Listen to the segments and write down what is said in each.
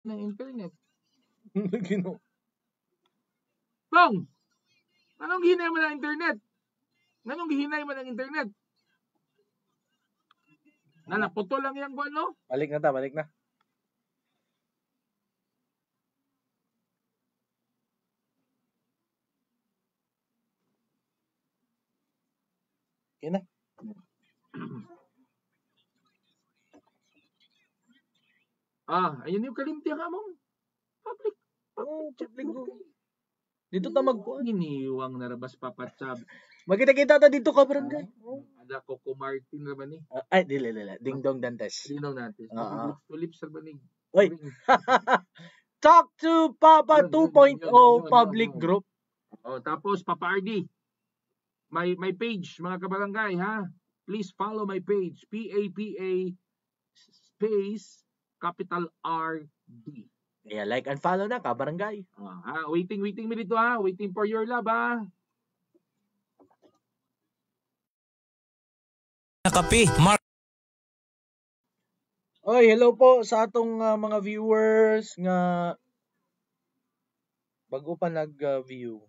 ng internet. Gino. Bong! Anong gihinay mo ng internet? Anong gihinay mo ng internet? Naputo lang yan ko ano? Balik na ta, balik na. Yan na. Ayun yung kalimtiya ka mong public. Public go. Dito ta magkuhan. Giniwang narabas papatsab. Magkita-kita ta dito ka, barangay. Ada Coco Martin na ba ni? Ay, dili. Ding Dong Dantes. Linaw natin. Tulips sa banig. Oy. Talk to Papa 2.0 public group. Tapos Papa RD. My page, mga kabarangay, ha? Please follow my page. PAPA space capital RD. Yeah, like and follow na, kabarangay. Waiting me dito, ha? Waiting for your love, ha? Kape, Oy, hello po sa atong mga viewers nga bago pa nag-view.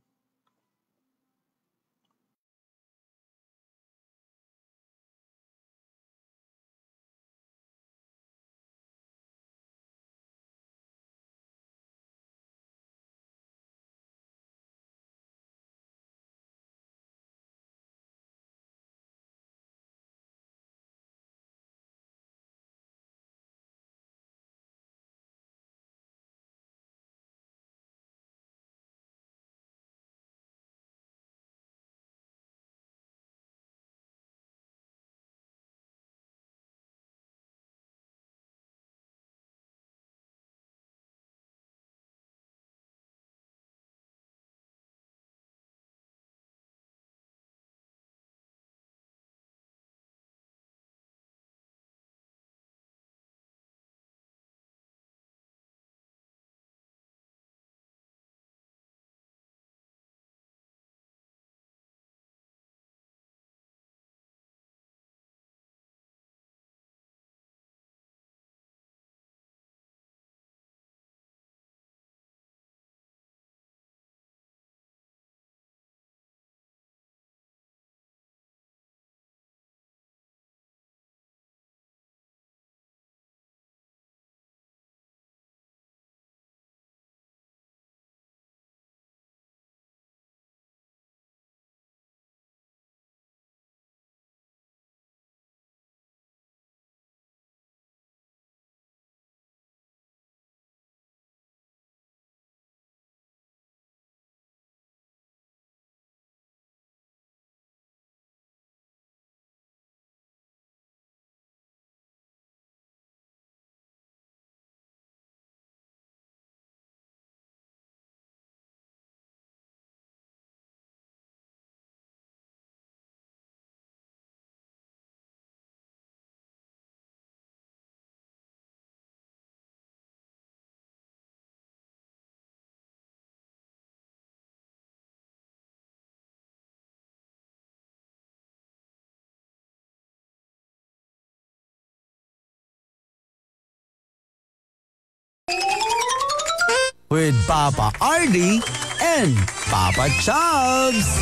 with Papa RD and Papa Chubbs.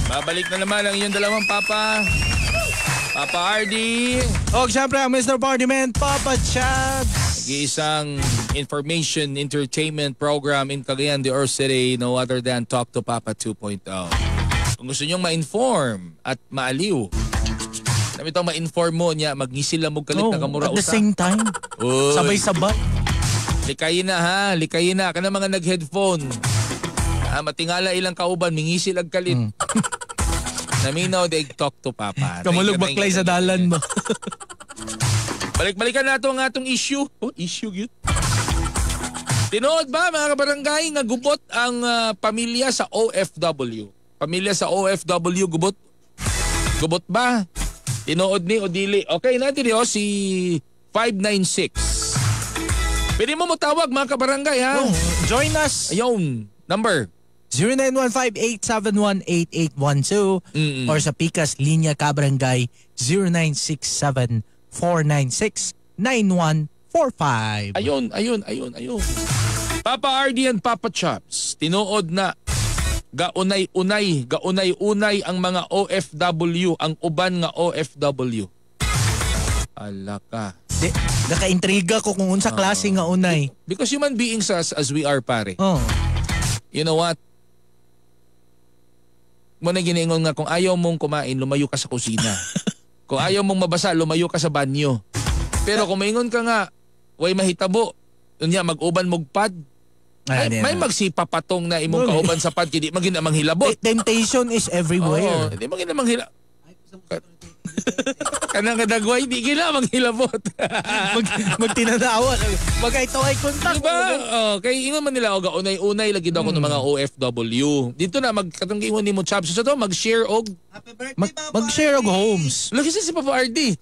Babalik na naman ang iyong dalawang Papa. Papa RD. O siyempre ang Mr. Partyman, Papa Chubbs. Nag-iisang information entertainment program in Cagayan de Oro City, no other than Talk to Papa 2.0. Kung gusto nyong ma-inform at maaliw, namin itong ma-inform mo niya, mag-ngisila mo kalit na kamura at the same time. Sabay-sabay. Likayin na ha, likayin na. Kana mga nag-headphone. Matingala ilang kauban, mingisil ag kalit. Naminaw, they talk to Papa. Kamulog baklay sa dalan mo. Balik-balikan na ang atong issue. Issue yun. Tinood ba mga kabarangay nga gubot ang pamilya sa OFW? Pamilya sa OFW gubot? Gubot ba? Tinood ni o dili? Okay natin yun, si 596. Pwede mo tawag mga kabarangay ha? Join us. Ayun, number 0915-871-8812 or sa Pikas Linya Kabarangay 0917-496-9145. Ayun. Papa RD and Papa Chops, tinuod na gaunay-unay ang mga OFW, ang uban nga OFW. Alaka. Naka-intriga ko kung unsa klase nga unay. Because human beings as we are, pare. Oh. You know what? Muna giningon nga, kung ayaw mong kumain, lumayo ka sa kusina. Kung ayaw mong mabasa, lumayo ka sa banyo. Pero kung maingon ka nga, way mahitabo, unya mag-uban mog pad, may magsipapatong na imong kauban sa pad, hindi magina manghilabot. Temptation is everywhere. Hindi magina manghilabot. Kanang kadagway, di gila manghilabot. Magtinanawan. Ito ay kontak. Diba? Kaya ingon man nila, unay-unay lagi daw ko ng mga OFW. Dito na, magkatunggingon ni mo, Chaps. So to, mag-share og... Mag-share og homes. Lagi si Papa RD.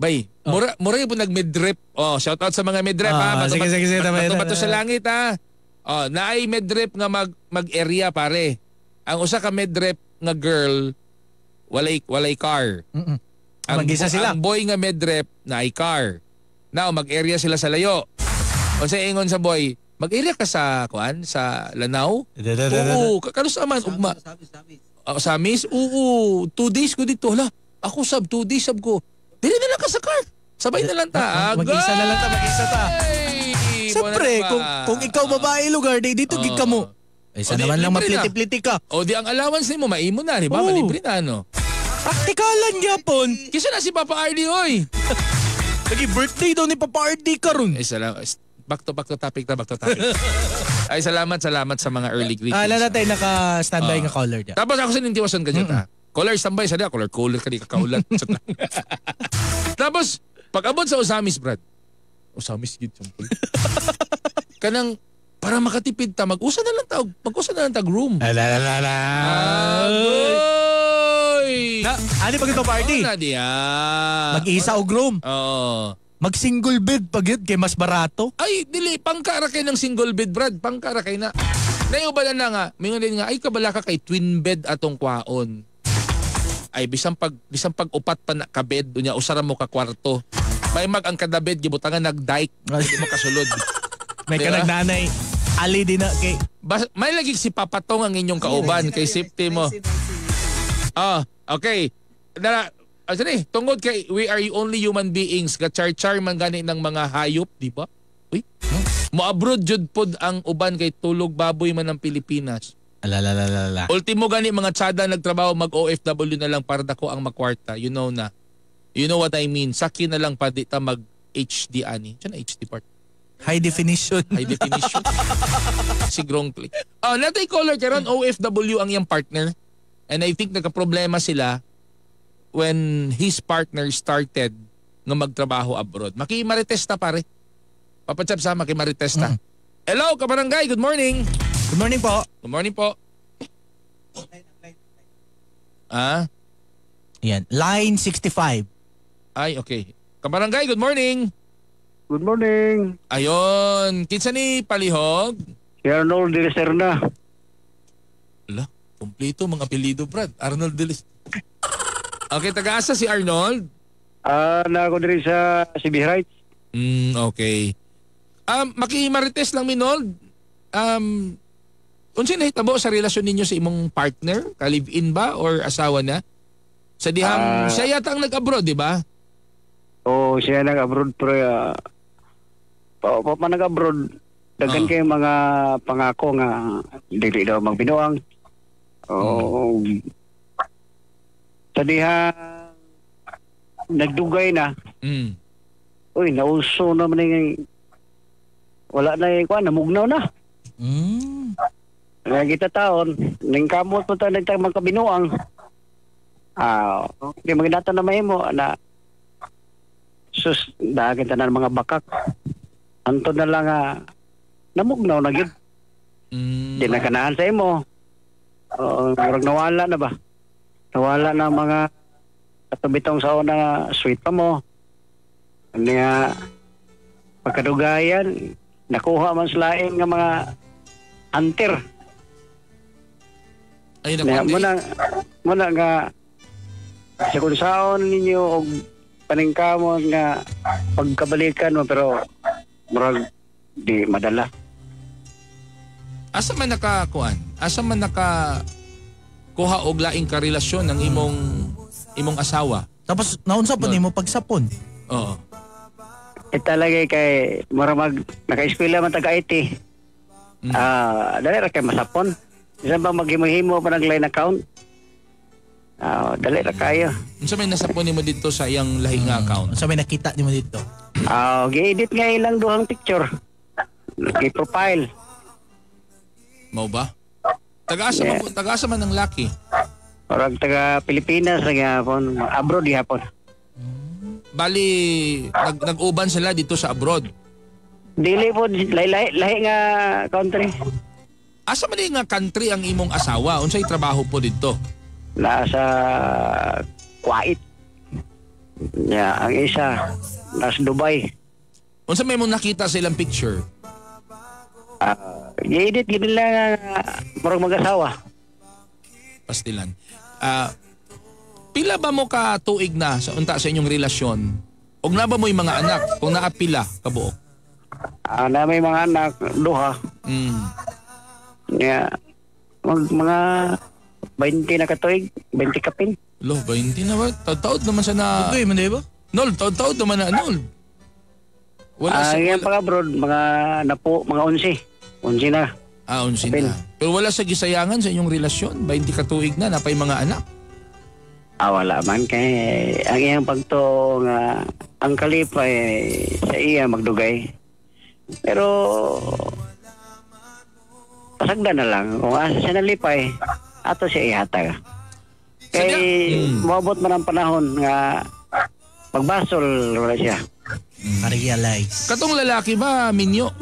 Bay, mura yung nag-midrip. Shout out sa mga midrip ha. Sige. Bato sa langit ha. Naay midrip nga mag-area pare. Ang usa ka midrip nga girl, walay car. Mag-isa sila. Ang boy nga midrip, naay car. Now, mag-area sila sa layo. O sa ingon sa boy, mag-area ka sa Lanao? Oo, kanusa man, ugma. Samis? Oo, 2 days ko dito. Hala, ako 2 days ko. Dili na lang ka sa car. Sabay na lang ta. Mag-isa na lang ta, mag-isa ta. Siyempre, kung ikaw babae lugar, dito gig ka mo. Isa naman lang mapliti-pliti ka. O di ang allowance nimo maimo na, di ba? Malibre na, no? Praktikalan gyapon. Kisa na si Papa RD, oy. Lagi birthday daw ni Papa RD karon. Back to topic. Ay, salamat sa mga early greetings. Alala tayo naka-standby nga caller dyan. Tapos ako sinintiwasan ka dyan, ha? Caller, standby sa dia. Caller ka di kakaulat. Tapos, pag-abot sa Osamis, Brad. Osamis, gid sampol. Kanang, para makatipid ta, mag-usa na lang tag room. Agoy! Ano pag ito party? Na diya. Mag-isa og room. Oo. Mag-single bed pag yun, kay mas barato. Ay, dili, pangkara kay ng single bed, Brad. Pangkara kay na. Naiubalan na nga, mingon din nga, ay kabala ka kay twin bed atong kwaon. Ay, bisang pag upat pa na ka bed, dunya usara mo ka kwarto. May ang kada bed, gibutangan nag-dike, hindi mo kasulod. May diba? kanag-nanay, ali din na kay... May lagi si papatong ang inyong kauban kay safety mo. Okay. Tungod kay we are only human beings, gachar-char man gani ng mga hayop, di ba? Uy, mo-abroad jud pod ang uban kay tulog baboy man ng Pilipinas. Alalala. Ultimo gani mga tsada nagtrabaho mag-OFW na lang para dako ang makwarta. You know na. You know what I mean. Saki na lang pa di ta mag-HD ani. Diyan na HD part. High definition. Si Grong Click. Natay caller karon OFW ang iyang partner. And I think nagka-problema sila when his partner started nga magtrabaho abroad. Maki-marites ta pare. Papachap sa maki-marites ta. Hello, kabarangay. Good morning. Good morning po. Good morning po. Yan. Line 65. Ay, okay. Kabarangay, good morning. Good morning. Ayon. Kinsa ni Palihog? Si Arnold de Serna. Ala, kompleto mga apelyido, Brad. Arnold de Okay, taga-asa si Arnold? Na ako din sa CB Heights. Okay. Maki-marites lang, Minold. Unsa nahitabo sa relasyon ninyo sa imong partner? Ka-live-in ba or asawa na? Sa dihang siya yata ang nag-abroad, di ba? Oo, siya nag-abroad pero pa nag-abroad. Dagan kay mga pangako nga dili daw magbinuang. Sa dihang nagdugay na. Uy, nauso naman yung wala na yung namugnaw na. Kaya kita taon, ning kamot mo tayo nagtang magkabinuang. Di maginata na mahimo na sus, dahil kita na mga bakak. Anto na lang namugnaw na gid. Di na kanahan sa imo. Murag nawala na ba? Nawala na mga katubitong sa una sweet pa mo. Ano nga pagkadugayan, nakuha man sa lain nga mga hunter. Ay, nakuha Muna nga Kasi kung saan ninyo og paningkamon nga pagkabalikan mo pero murag di madala. Asa man nakakuan? Asa man naka kuha og laing karelasyon ng imong asawa? Tapos naunsa pa nimo pagsapon? Oo. Talaga kay murag naka-eskwela man taga IT. Dali ra kay masapon. Bisan ba maghimo-himo pa ng line account? Dali ra kayo. Unsa may nasapon nimo dito sa iyang lahi nga account? Unsa may nakita nimo dito? Gi-edit nga ilang duhang picture. Gi-profile. Mao ba? Taga-asa man ang laki. Orang taga Pilipinas gyapon, abroad gyapon. Bali nag-uban sila dito sa abroad. Dili po lahi nga country. Asa man nga country ang imong asawa? Unsay trabaho po dito? Nasa Kuwait. Ang isa nasa Dubai. Unsa may mong nakita sa ilang picture? Gi-edit gid nila murag mag-asawa. Pastilan. Pila ba mo ka tuig na sa unta sa inyong relasyon? Og na ba mo'y mga anak? Kung naa pila kabuok? Na may mga anak duha. Mga 20 na katuig, 20 kapin. Lo, 20 na ba? Taud-taud naman sa na... Okay, man ba? Nol, taud-taud naman na, Nol. Wala sa... Yan pang abroad, mga 11. 11 na. 11 na. Pero wala sa gisayangan sa inyong relasyon? 20 katuig na, napay mga anak? Wala man. Kaya ang iyang pagto nga ang kalipay sa iya magdugay. Pero pasagda na lang. Kung asa siya nalipay, ato siya ihatag. Kaya maabot man ang panahon nga magbasol wala siya. Ma-realize. Katong lalaki ba, Minyo?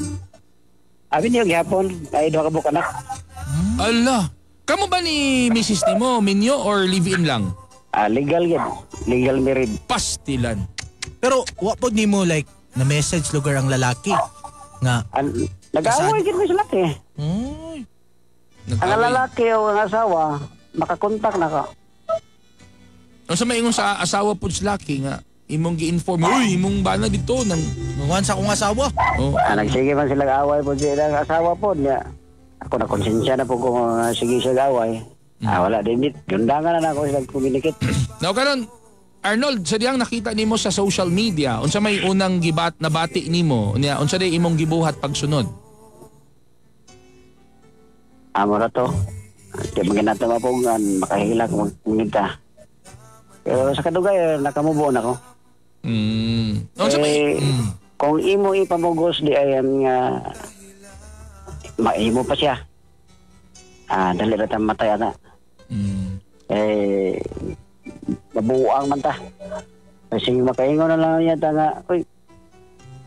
Abi niyo gyapon, ay duha ka buok anak. Ala, kamo ba ni Mrs. Nimo, Minyo, or live-in lang? Legal yan. Legal married. Pastilan. Pero wa pod nimo like na message lugar ang lalaki nga Nag-away gid mo sa laki. Uy. Ang lalaki o ang asawa, makakontak na ka. Unsa may ingon sa asawa pud sa laki nga imong gi-inform, uy, imong bana dito nang once akong asawa. Oh. Nagsige man sila away po sila ang asawa po niya. Ako na konsensya na po kung sige siya away. Wala din dit. Yundangan na ako sila communicate. Now karon Arnold, sa diyang nakita nimo sa social media, unsa may unang nabati nimo, unya unsa day imong gibuhat pagsunod? Amo ra to. Di maginato mapungan, makahila kung magpunta. Pero sa kadugay, nakamubo na ko. Unsa may kung imo ipamugos di ayan nga maimo pa siya. Dali ra ta matay ana. Mabuang man ta. Kasi makaingon na lang yata nga, uy,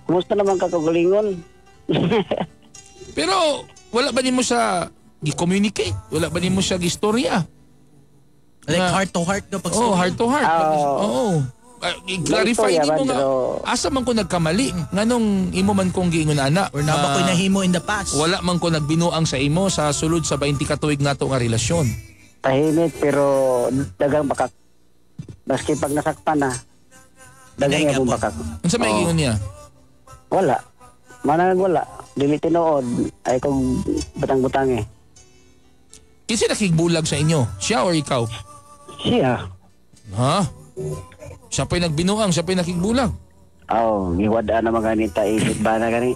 kumusta naman ka kagalingon? Pero wala ba nimo siya gi-communicate? Wala ba nimo siya gi-istorya? Like heart to heart ka pag heart to heart. Oo. I-clarify nimo nga, asa man ko nagkamali? Nganong imo man kong giingon ana? Or na ba ko'y nahimo in the past? Wala man ko nagbinuang sa imo sa sulod sa 20 katuig nato nga relasyon. Tahimik pero dagang bakak. Maski pag nasakpan na, dagang niya bakak. Unsa may giingon niya? Wala. Manang wala. Dili tinuod. Ay kong butang-butang eh. Kinsa nakigbulag sa inyo? Siya or ikaw? Siya. Ha? Siya pa'y nagbinuang, siya pa'y nakigbulag. Giwada na mga ganita. Isip ba na gani?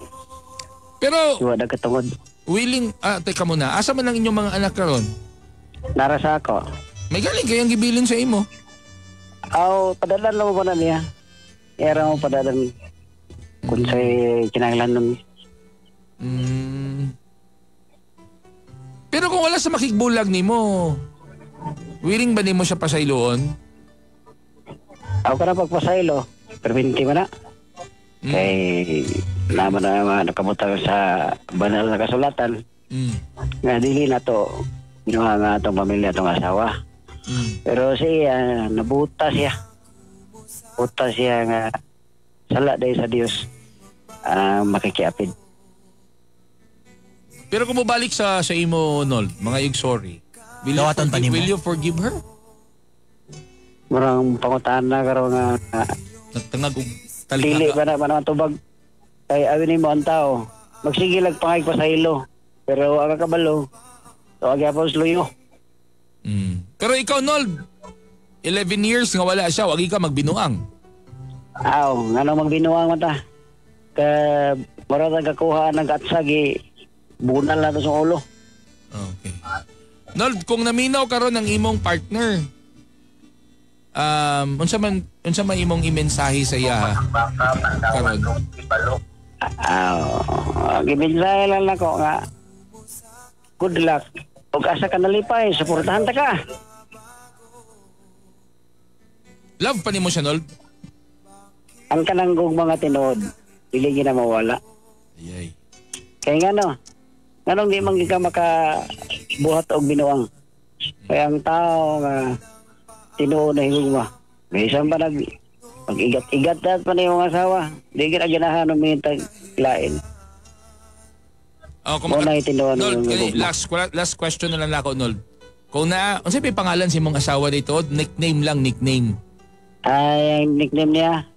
Pero, Giwada katungod. willing, teka muna, asa man ang inyong mga anak karon? Nara sa ako. May galing kayang gibilin sa imo. Padalan lang mo ba na niya? Era mo padalan kung sa'y kinanglan nun. Pero kung wala sa makigbulag nimo, willing ba nimo siya pasayloon? Ako ka na pagpasaylo, perminti mo na. Kay naman na nakabutang sa banal na kasulatan. Nga dili na to, ginawa nga itong pamilya, itong asawa. Pero siya, nabuta siya. Buta siya nga sala dahil sa Diyos makikiapid. Pero kung mabalik sa imo, Nol, mga yung sorry, will you Dawatan pa nimo. will you forgive her? Murang pangutaan na karon nga Nagtangag og dili talika. ba na tubag kay awin ni mo ang tao. Magsigilag pangay pa sa ilo. Pero aga kabalo. So aga pa luyo. Pero ikaw, Nold, 11 years nga wala siya, wagi ka magbinuang. Aw, ngano magbinuang mata. Ka mura ta kakuha ng katsagi. Bunal na to sa ulo. Okay. Nold, kung naminaw karon ng imong partner, unsa man imong imensahe sa iya karon? Gibinsahe lang nako nga good luck. Ug asa ka nalipay, suportahan ta ka. Love pa nimo siya, Nold? Ang kanang mga tinuod, dili gina mawala. Ayay. Kaya nganong di man ka makabuhat og binuang. Kaya ang tao nga tinuod na higugma. Bisan pa pag-igat-igat na pa na yung asawa. Di ka na ganahan ng mintag lain. Oh, Muna itinuan Nold, ng last question na lang ako, Nold. Kung unsay may pangalan si imong asawa dito? Nickname lang, nickname. Ay, ang nickname niya,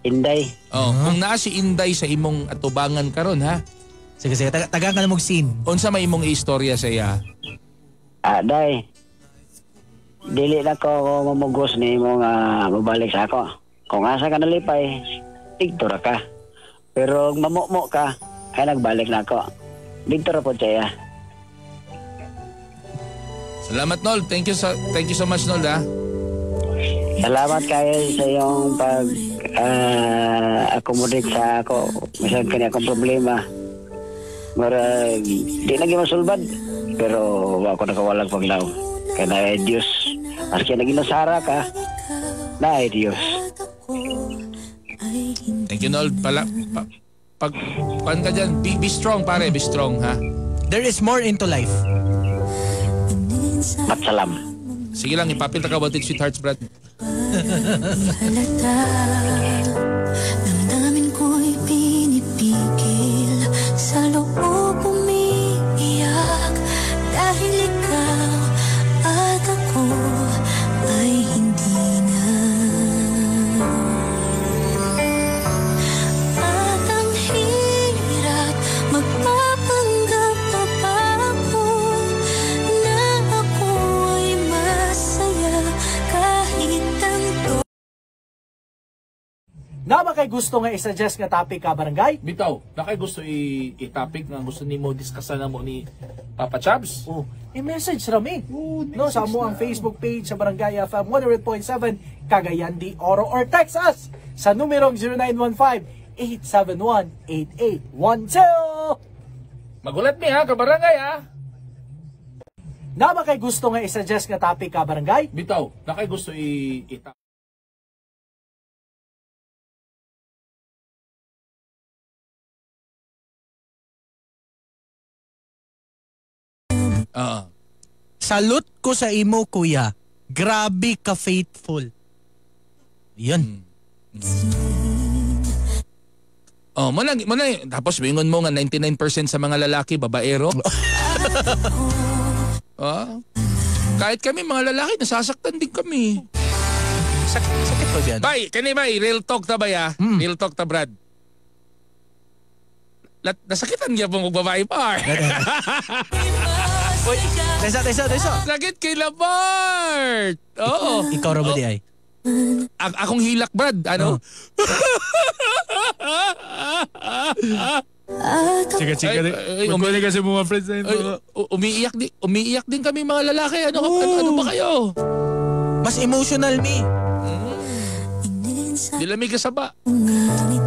Inday. Oh, kung naa si Inday sa imong atubangan karon ha. Sige, tagaan ka na mag-scene. Unsa may imong istorya sa iya? Day. Dili na ko mamugos ni mo nga mabalik sa ako. Kung asa ka nalipay, tigtura ka. Pero mamukmo ka, ay nagbalik na ako. Tigtura po siya. Salamat, Nold. Thank you so much, Nold ha. Salamat kayo sa iyong pag-accommodate sa ako. Masag kanya akong problema. Mara, di naging masulbad. Pero ako nakawalang paglaw. Kaya na ay Diyos. Maski naging nasara ka, na ay Diyos. Thank you, Nold. Pag ka dyan, be strong, pare. Be strong, ha? There is more into life. Matsalam. Sige lang, ipapil ka about it, sweethearts, Brad. Damdamin ko'y pinipigil, sa loob umiiyak, dahil ikaw at ako ay hindi na. At ang hirap magpapanggap na bago na ako ay masaya kahit tanto. Na ba kay gusto nga i-suggest nga topic ka barangay? Bitaw, na kay gusto i-topic nga gusto nimo diskusan na mo ni Papa Chabs? Oh, i-message rami. No, sa mo ang Facebook page sa Barangay FM 100.7 Cagayan de Oro or text us sa numerong 0915-871-8812. Magulat mi ha, kabarangay ha? Na ba kay gusto nga i-suggest nga topic ka barangay? Bitaw, na kay gusto i-topic. Salute ko sa imo, kuya. Grabe ka faithful. Yun. Oh, muna, tapos bingon mo nga 99% sa mga lalaki, babaero. Kahit kami, mga lalaki, nasasaktan din kami. Sakit ba yan? Bay, real talk ta ba ya? Real talk ta, Brad. Nasakitan niya pong magbabae par. Uy, tesa. Sakit kay Labart. Oo. Ikaw ra ba di ay? Akong hilak, Brad. Ano? Sige. Magkulit kasi mga friends na umiiyak din kami mga lalaki. Ano ba kayo? Mas emotional, me. Di lamig kasaba.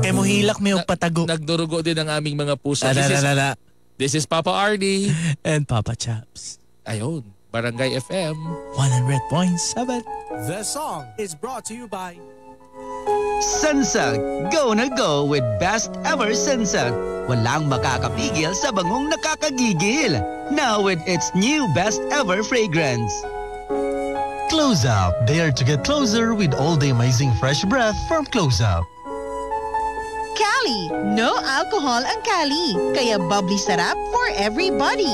Kaya mo hilak may patago. Nagdurugo din ang aming mga puso. This is Papa Arnie. And Papa Chaps. Ayun, Barangay FM 100.7. The song is brought to you by Sansag, go na go with best ever Sansag. Walang makakapigil sa bangong nakakagigil. Now with its new best ever fragrance. Close Up. Dare to get closer with all the amazing fresh breath from Close Up. Cali, no alcohol ang Cali, kaya bubbly sarap for everybody.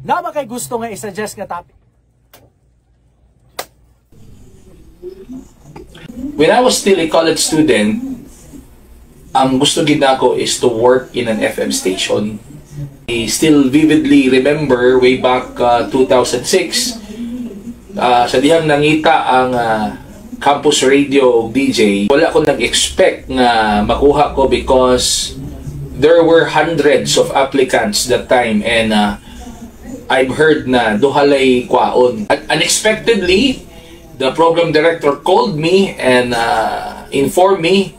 na makay gusto nga i-suggest nga topic. When I was still a college student, ang gusto gid nako is to work in an FM station. I still vividly remember way back 2006, sa dihang nangita ang campus radio DJ, wala akong nag-expect nga makuha ko because there were hundreds of applicants that time, and I've heard na duhalay kwaon. Unexpectedly, the program director called me and informed me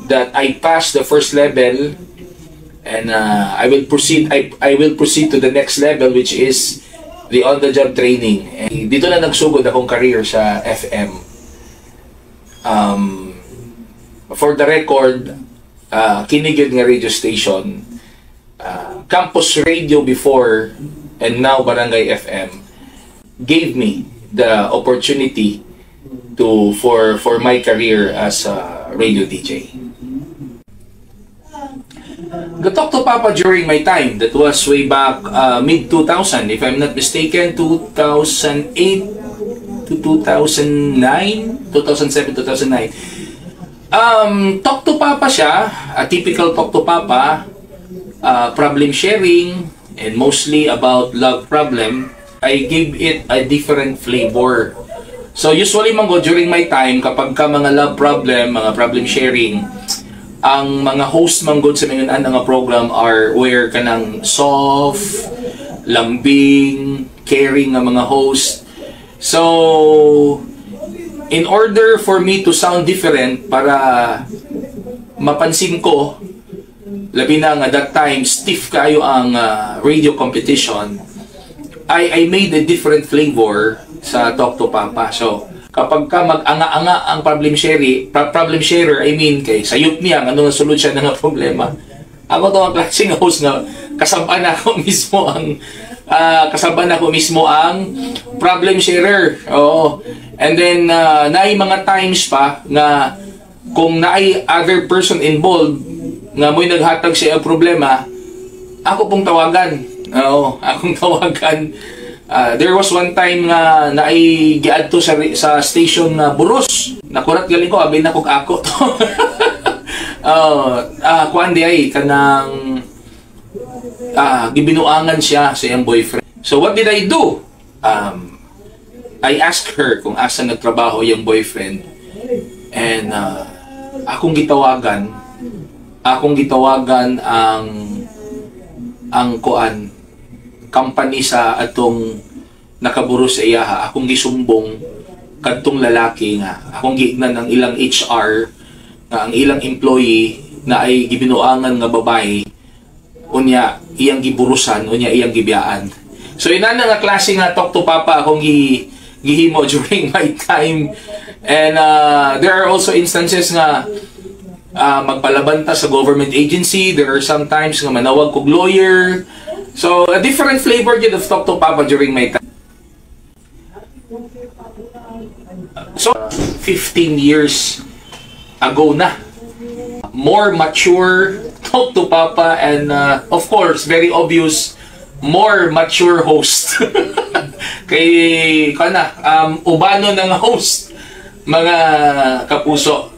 that I passed the first level, and I will proceed to the next level, which is the on-the-job training. And dito na nagsugod akong career sa FM. For the record, kinigid nga radio station, campus radio before and now Barangay FM, gave me the opportunity for my career as a radio DJ. Talk to Papa during my time, that was way back mid-2000, if I'm not mistaken, 2008 to 2009, 2007, 2009. Talk to Papa siya, a typical Talk to Papa, problem sharing, and mostly about love problem. I gave it a different flavor. So usually mango during my time, kapag ka mga love problem, mga problem sharing, ang mga host manggod sa mga nga program are where kanang soft, lambing, caring nga mga host. So in order for me to sound different, para mapansin ko, labi na nga that time stiff kayo ang radio competition, I made a different flavor sa Talk to Papa. So kapag ka mag-anga-anga ang problem sharer, I mean kay sayop niya ano nga solusyon ng problema, ako to ang klaseng host na kasama na ako mismo ang problem sharer. Oo. And then naay mga times pa na kung naay other person involved nga mo'y naghatag siya ang problema, ako pong tawagan. Oo, akong tawagan. There was one time nga naay giadto sa station na Buros. Nakurat galing ko, abin na kog ako to. Kuan di ay kanang gibinuangan siya sa iyang boyfriend. So what did I do? I asked her kung asa nagtrabaho yung boyfriend, and akong gitawagan ang kuan company sa atong nakaburo sa iyaha. Akong gisumbong kadtong lalaki nga akong giignan ng ilang HR nga ang ilang employee na ay gibinuangan nga babae, unya iyang giburusan, unya iyang gibiyaan. So ina nga klase nga Talk to Papa akong gihimo during my time. And there are also instances nga magpalabanta sa government agency. There are sometimes nga manawag kog lawyer. So a different flavor gid of Talk to Papa during my time. So 15 years ago na, more mature Talk to Papa, and of course very obvious, more mature host. Kay kana ubano ng host, mga kapuso,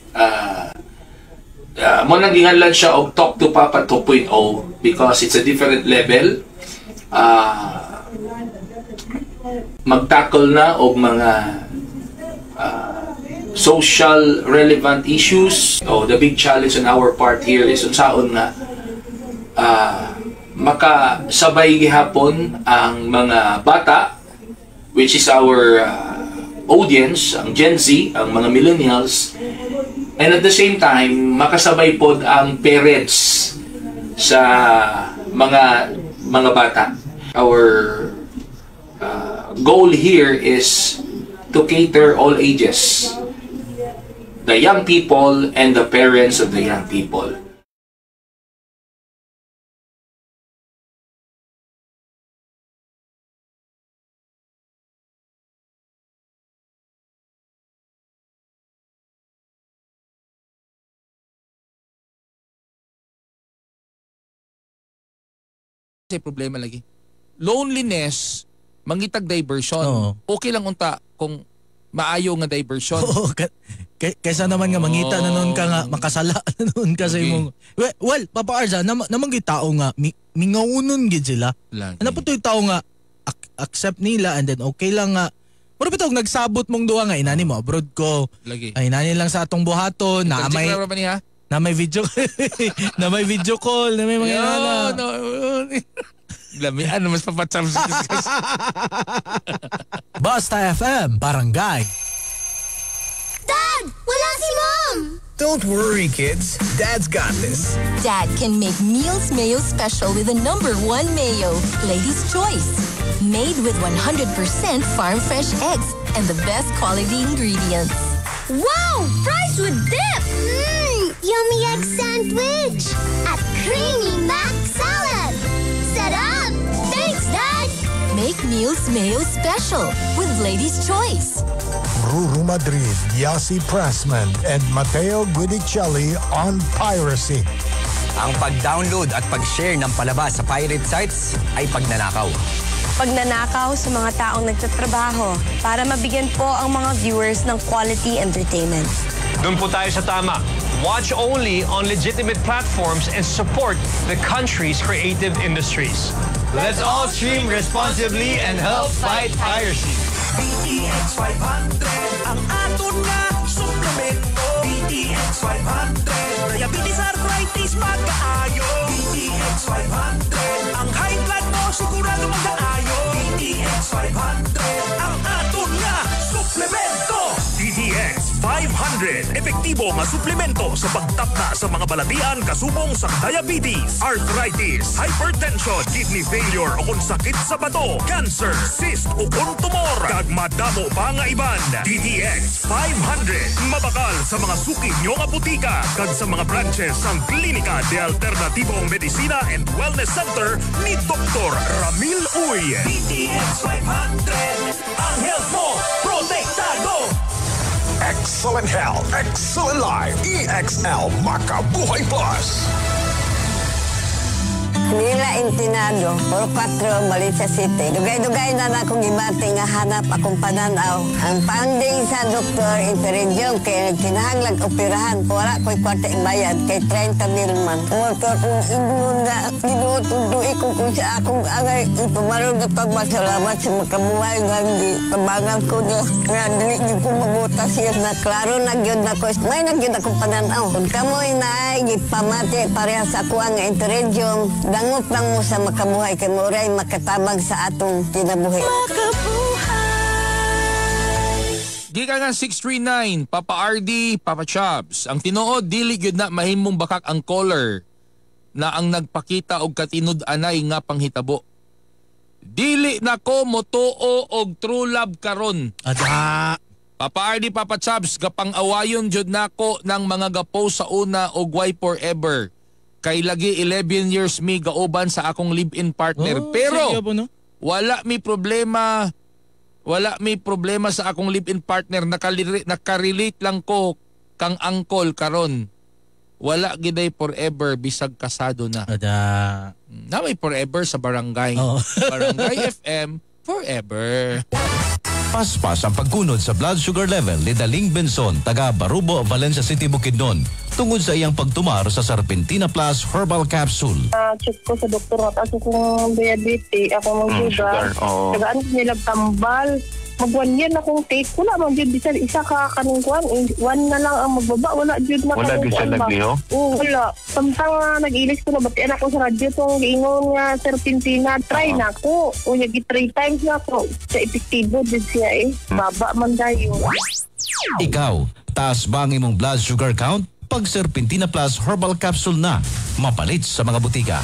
mo nang ginganlan siya og Talk to Papa 2.0 because it's a different level. Magtackle na og mga social relevant issues. The big challenge on our part here is unsaon nga makasabay gihapon ang mga bata, which is our audience, ang Gen Z, ang mga millennials, and at the same time makasabay pod ang parents sa mga bata. Our goal here is to cater all ages, the young people and the parents of the young people. Kasi problema lagi. loneliness mangitag diversion. Oo. Okay lang unta kung maayo nga diversion. Oo, kaysa naman nga mangita na noon ka nga makasala na noon ka sa imong. Well, Papa Arza, namang tao nga mingaunon gid sila. Ano po to'y tao nga accept nila and then okay lang nga. Pero bitaw nagsabot mong duha nga inani mo abroad ko. Lagi. Ay inani lang sa atong buhaton na may na may video na may video call na may mga no. Lamian mas papatsam sa Basta FM Barangay. Dad! Wala si Mom! Don't worry, kids. Dad's got this. Dad can make Meals Mayo Special with the #1 mayo, Lady's Choice. Made with 100% farm fresh eggs and the best quality ingredients. Wow! Fries with dip! Yummy egg sandwich! At creamy mac salad! Set up! Thanks, Dad! Make Meals Mayo Special with Lady's Choice. Ruru Madrid, Yasi Pressman, and Matteo Guidicelli on piracy. Ang pag-download at pag-share ng palabas sa pirate sites ay pagnanakaw. Pagnanakaw sa mga taong nagtatrabaho para mabigyan po ang mga viewers ng quality entertainment. Doon po tayo sa tama. Watch only on legitimate platforms and support the country's creative industries. Let's all stream responsibly and help fight piracy. BTX 500 ang aton nga suplemento. BTX 500 diabetes arthritis magkaayo. BTX 500 ang high blood mo sigurado magkaayo. BTX 500 ang aton nga suplemento. BTX 500 epektibo nga suplemento sa pagtapna sa mga balatian kasubong sa diabetes, arthritis, hypertension, kidney failure o kung sakit sa bato, cancer, cyst o kung tumor. Kag madamo pa nga iban. DTX 500 mabakal sa mga suki nyo nga butika kag sa mga branches ng Klinika de Alternatibong Medicina and Wellness Center ni Dr. Ramil Uy. DTX 500 ang health mo protektado. Excellent health, excellent life. EXL Makabuhay Plus. Nila Intinado, 44, Malaysia City. Dugay-dugay na akong gibati nga hanap akong pananaw. Ang panding sa doktor, interredyong kay kinahanglag operahan. Wala ko'y kwarta ibayad kay 30 mil man. Motor kong ingon na ginutuloy ko kung sa akong angay. Ipamarong na pagmasalamat sa makabuhay nga hindi kabangan ko na nga dili ko mabuta siya na klaro na gyud na ko. May nagyud akong pananaw. Kung kamoy na ay gipamati pareha sa ako ang interredyong dangot lang mo sa makabuhay kay Moray makatabang sa atong kinabuhi. Gika nga 639, Papa RD, Papa Chops. Ang tinuod, dili gyud na mahimong bakak ang caller na ang nagpakita og katinud-anay nga panghitabo. Dili na ko motuo og true love karon. Ada. Papa RD, Papa Chops, gapang-awayon jud nako ng mga gapo sa una og why forever. Kay lagi 11 years mi gauban sa akong live-in partner. Pero wala mi problema sa akong live-in partner. Nakarelate lang ko kang angkol karon. Wala giday forever bisag kasado na. Ada. Na may forever sa barangay. Barangay FM forever. Paspas ang pagkunod sa blood sugar level ni Daling Benson, taga Barubo, Valencia City, Bukidnon, tungod sa iyang pagtumar sa Serpentina Plus Herbal Capsule. Check ko sa doktor at ako kung diabetes, ako mag-sugar. Tagaan ko nila tambal. Mag-1 year na kung take ko na, mag-jud isa ka kanong kuwan. 1 na lang ang magbaba, wala jud na. Wala jud siya nagliho? Oo, wala. Samtang nag-ilis ko na, batian ako sa radyo itong giingon nga Serpentina. Try na ako. O nag 3 times na ako. Sa epektibo din siya Baba man dayo. Ikaw, taas ba ang imong blood sugar count? Pag Serpentina Plus Herbal Capsule na, mapalit sa mga butika.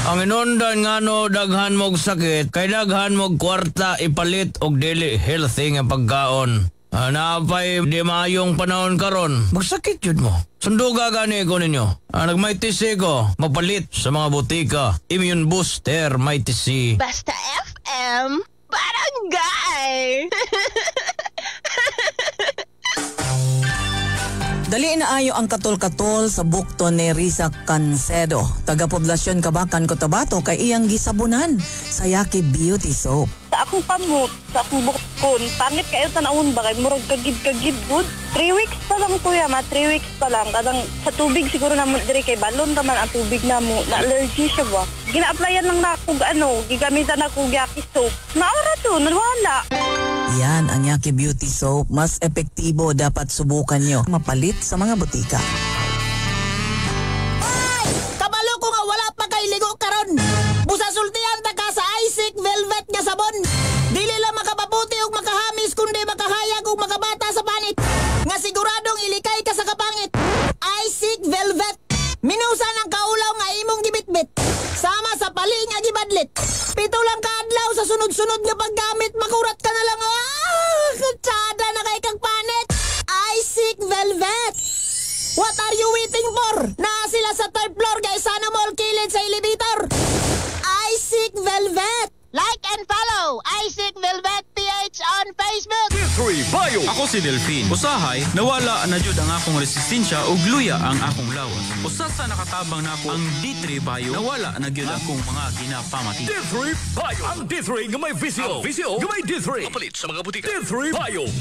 Ang inundan nga no daghan mog sakit, kay daghan mog kwarta ipalit og dili healthy nga pagkaon. Napay di maayong panahon karon, magsakit yun mo. Sunduga gani ko ninyo. Nagmaitisi ko, mapalit sa mga butika. Immune Booster, Maitisi. Basta FM, Barangay! Dali na ayo ang katol-katol sa bukto ni Risa Cancedo. Taga-poblasyon Kabakan, Cotabato kay iyang gisabunan sa Yaki Beauty Soap. Sa akong pamut, sa akong bukon, pangit kayo tanawon ba kay murag kagid good. 3 weeks pa lang kuya, 3 weeks pa lang. Kadang sa tubig siguro na mo diri kay balon naman ang tubig na mo. Na allergy siya ba? Gina-applyan lang na ako gigamitan ako Yaki soap. Naara to, nawala. Yan ang Yaki Beauty Soap. Mas epektibo, dapat subukan nyo. Mapalit sa mga butika. Ay! Kabalo ko nga wala pa kay ligo karon. Busasultihan ta ka sa Isaac Velvet nga sabon. Dili lang makapaputi og makahamis kundi makahayag og makabata sa panit. Nga siguradong ilikay ka sa kapangit. Isaac Velvet. Minusa ng kaulaw nga imong gibitbit. Sama sa pali nga gibadlit. 7 lang ka adlaw sa sunod-sunod nga paggamit, makurat ka na lang. Kutsada na kay kang panit. Isaac Velvet. What are you waiting for? Naa sila sa 3rd floor kay Sana Mall kilid sa elevator. Isaac Velvet. Like and follow Isaac Velvet PH on Facebook. D3 Bio. Ako si Delphine. Usahay, nawala na jud ang akong resistensya ug luya ang akong lawas. Usa sa nakatabang nako ang D3 Bio, nawala na gyud akong mga ginapamati. D3 Bio. Ang D3 nga may visio. Ang visio nga may D3. Kapalit sa mga butika. D3 Bio.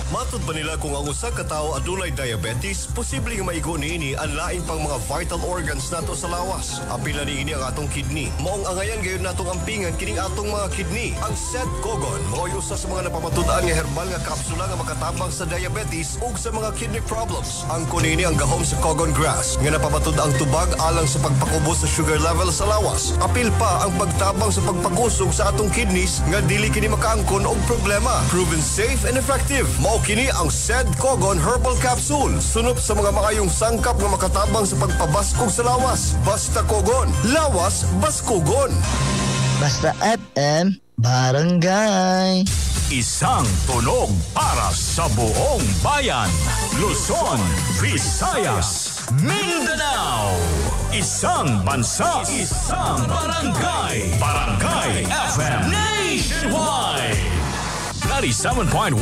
Matud ba nila kung ang usa ka tawo adunay diabetes, posible nga maigo niini ang lain pang mga vital organs nato sa lawas. Apila niini ang atong kidney. Maong angayan gayon natong ampingan kining atong mga kidney. Ang Sed Kogon mao usa sa mga napamatud-an nga herbal nga kapsula nga makatabang sa diabetes ug sa mga kidney problems. Ang kunini ang gahom sa Kogon grass nga napamatud ang tubag alang sa pagpakubos sa sugar level sa lawas. Apil pa ang pagtabang sa pagpakusog sa atong kidneys nga dili kini makaangkon og problema. Proven safe and effective. Kini ang Sed Kogon Herbal Capsule. Sunop sa mga makayong sangkap nga makatabang sa pagpabaskog sa lawas. Basta Kogon. Lawas, Baskogon. Basta FM, Barangay. Isang tunog para sa buong bayan. Luzon, Visayas, Mindanao. Isang bansa, isang barangay. Barangay FM Nationwide. 97.1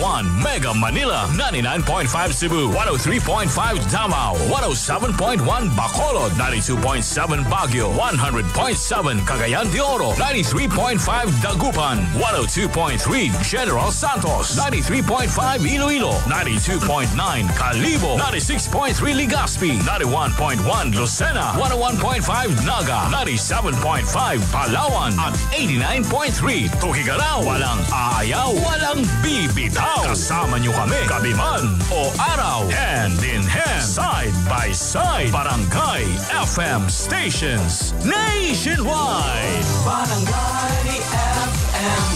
Mega Manila, 99.5 Cebu, 103.5 Davao, 107.1 Bacolod, 92.7 Baguio, 100.7 Cagayan de Oro, 93.5 Dagupan, 102.3 General Santos, 93.5 Iloilo, 92.9 Calibo, 96.3 Legazpi, 91.1 Lucena, 101.5 Naga, 97.5 Palawan, at 89.3 Tugigarao. Walang aayaw, walang bibitaw. Kasama nyo kami, gabi man o araw. Hand in hand, side by side. Barangay FM stations nationwide. Barangay FM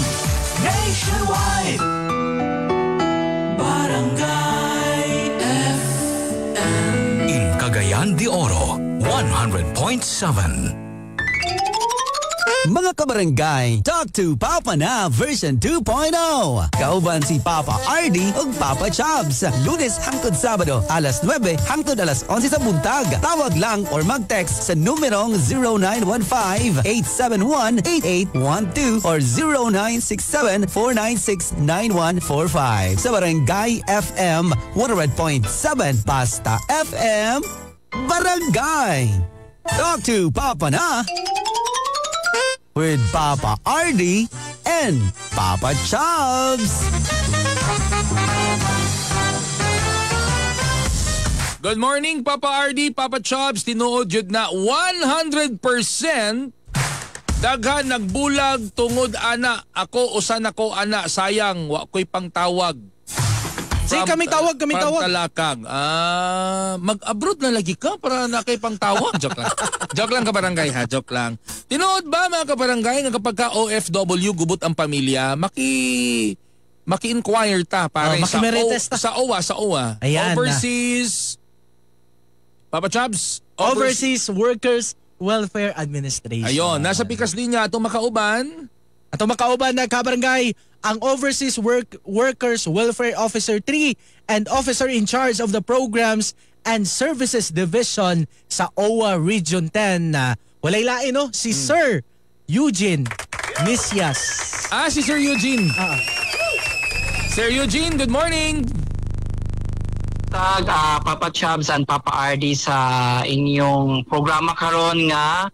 Nationwide. Barangay FM. In Cagayan de Oro, 100.7. Mga kabarangay, Talk to Papa na version 2.0. Kauban si Papa RD ug Papa Chubs. Lunes hangtod Sabado, alas 9 hangtod alas 11 sa buntag. Tawag lang or mag-text sa numerong 0915-871-8812 or 0967-496-9145. Sa Barangay FM 100.7. Basta FM Barangay. Talk to Papa na with Papa RD and Papa Chubs. Good morning, Papa RD, Papa Chubs. Tinuod jud na 100% daghan nagbulag tungod ana. Ako usan ako ana, sayang wa ko'y pangtawag. Say kami tawag. Talakag. Mag-abroad na lagi ka para na kay pangtawag. Joke lang. Joke lang kabarangay ha, joke lang. Tinuod ba mga kabarangay nga kapag ka OFW gubot ang pamilya, maki-inquire ta para sa OWA. Ayan, Overseas Papa Chubs, Overseas Workers Welfare Administration. Ayon, nasa pikas linya atong makauban. Atong makauban na kabarangay, ang Overseas Workers Welfare Officer 3 and Officer in charge of the Programs and Services Division sa OWA Region 10 na walay lain no, si Sir Eugene Misias. Si Sir Eugene. Sir Eugene, good morning. buntag, Papa Chubbs and Papa Ardy sa inyong programa karon nga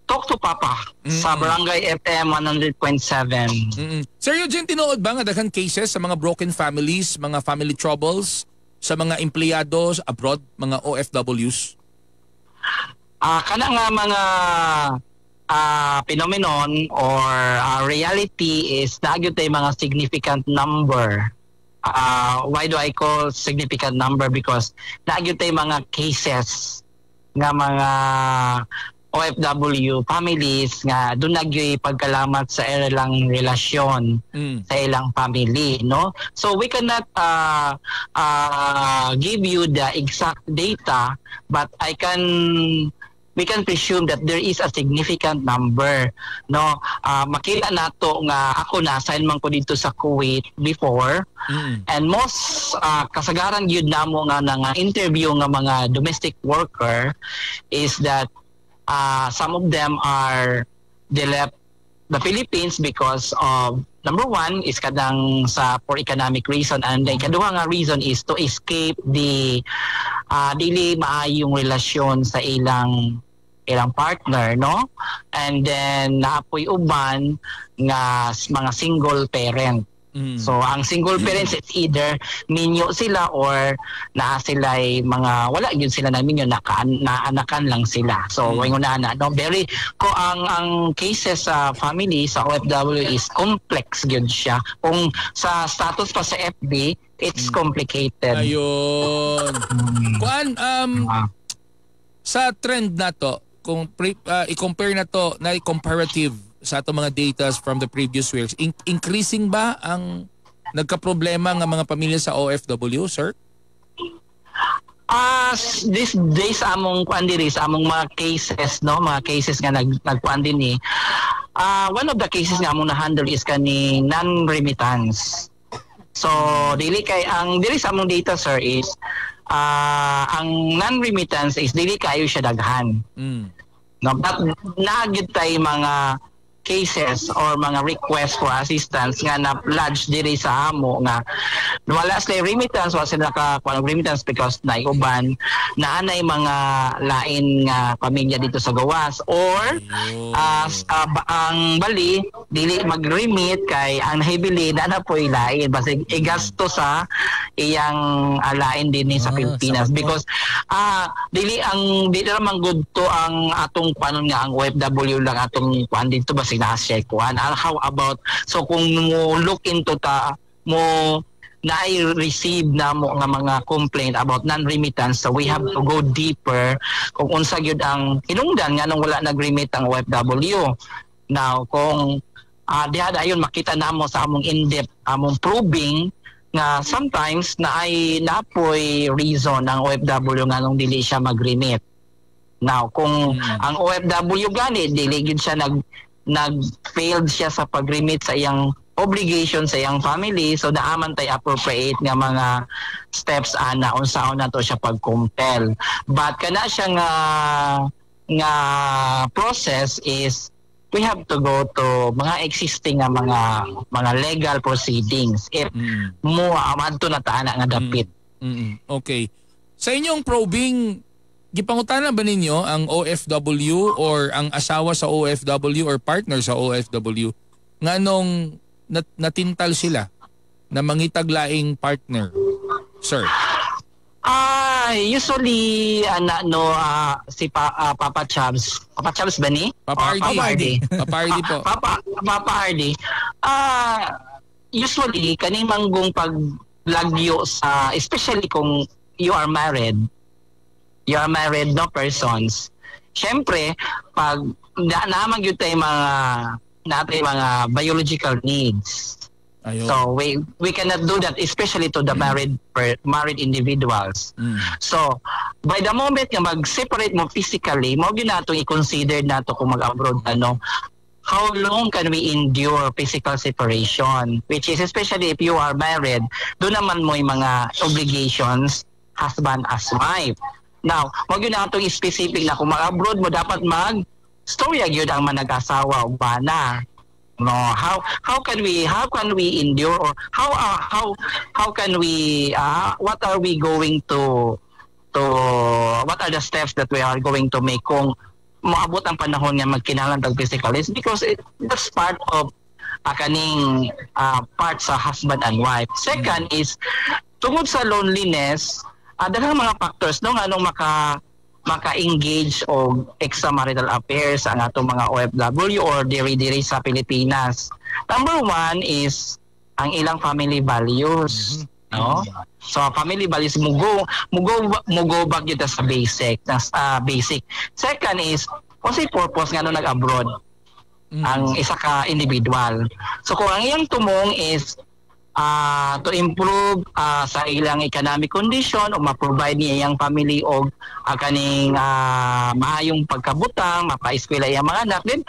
Talk to Papa sa Barangay FM 100.7. Sir Eugene, tinuod ba nga daghang cases sa mga broken families, mga family troubles sa mga empleyados abroad, mga OFWs? Kana nga mga phenomenon or reality is nagyo tay mga significant number. Why do I call significant number? Because nagyo tay mga cases nga mga OFW families nga doon nagyoy pagkalamat sa ilang relasyon sa ilang family, no? So we cannot give you the exact data, but we can presume that there is a significant number, no? Makita nato nga ako na-assign man ko dito sa Kuwait before, and most kasagaran gyud namo nga interview nga mga domestic worker is that some of them they left the Philippines because of number one is kadang for economic reason, and the kaduha nga reason is to escape the dili maayong relasyon sa ilang partner, no? And then naapoy uban nga mga single parent. So ang single parents is either minyo sila or naa sila mga wala gyud sila na minyo, naanakan lang sila. So wala na, no? Very ko ang cases sa family sa OFW is complex gyud siya. Kung sa status pa sa FB, it's complicated. Ayun. Kuan sa trend na to, kung i-compare na to na comparative sa ato mga data from the previous years, increasing ba ang nagka-problema ng mga pamilya sa OFW, sir? These days among mga cases, no, mga cases nga nagkuan din one of the cases nga among na-handle is kani non-remittance. So dili sa among data, sir, is ang non-remittance is dili kayo siya daghan. No, but naagid tay mga cases or mga requests for assistance nga na-lodge diri sa amo nga wala sila remittance, wala sila remittance because naiuban naanay mga lain nga pamilya dito sa gawas or ang bali dili mag-remit kay ang nahibili na po'y lain basta igasto sa iyang lain din sa Pilipinas because dili naman good to ang atong panon nga ang OFW lang atong kuan dito ba sinasya kuan. How about so kung mo look into mo na-receive na mo nga mga complaint about non-remittance, so we have to go deeper kung unsa gyud ang hinungdan nga nung wala nag-remit ang OFW. Now kung diha dayon makita namo sa among in-depth among probing nga sometimes napoy reason ang OFW nga nung dili siya mag-remit. Now kung ang OFW gani dili gyud siya nag-failed siya sa pag-remit sa iyang obligation sa iyang family, so naaman tay appropriate nga mga steps ana unsaon na to siya pag-compel. But kana siya nga process is we have to go to mga existing nga mga legal proceedings if mo amadto na taana nga dapit. Okay. Sa inyong probing, gipangutana ba ninyo ang OFW or ang asawa sa OFW or partner sa OFW nga nung natintal sila na mangitaglaing partner, sir? Usually si Papa Chubbs. Papa Chubbs ba ni? Papa Ardy. Papa Ardy po. Papa Ardy. Usually kaning manggong paglagyo sa, especially kung you are married, no persons. Siyempre, pag naman yun tayo mga biological needs. Ayun. So we cannot do that, especially to the married individuals. So by the moment nga mag-separate mo physically, mo gyud nato i-consider nato kung mag-abroad how long can we endure physical separation, which is especially if you are married, do naman mo yung mga obligations husband as wife. Now, wag yun na itong specific na kung mag-abroad mo, dapat storya yun ang manag-asawa o bana. No, how can we endure, or how can we what are we going to what are the steps that we are going to make kung maabot ang panahon nga magkinahanglan tag physicalist, because that's part of kaning part sa husband and wife. Second is tungod sa loneliness, daghang mga factors no nganong maka-engage o extramarital affairs ang atong mga OFW or diri sa Pilipinas. Number one is ang ilang family values. No? So family values mugo back yun sa basic. Second is kasi purpose nga nag-abroad ang isa ka individual. So kung ang iyang tumong is to improve sa ilang economic condition o ma-provide niya iyang family og kaning maayong pagkabutang, mapa-eskwela iyang mga anak, then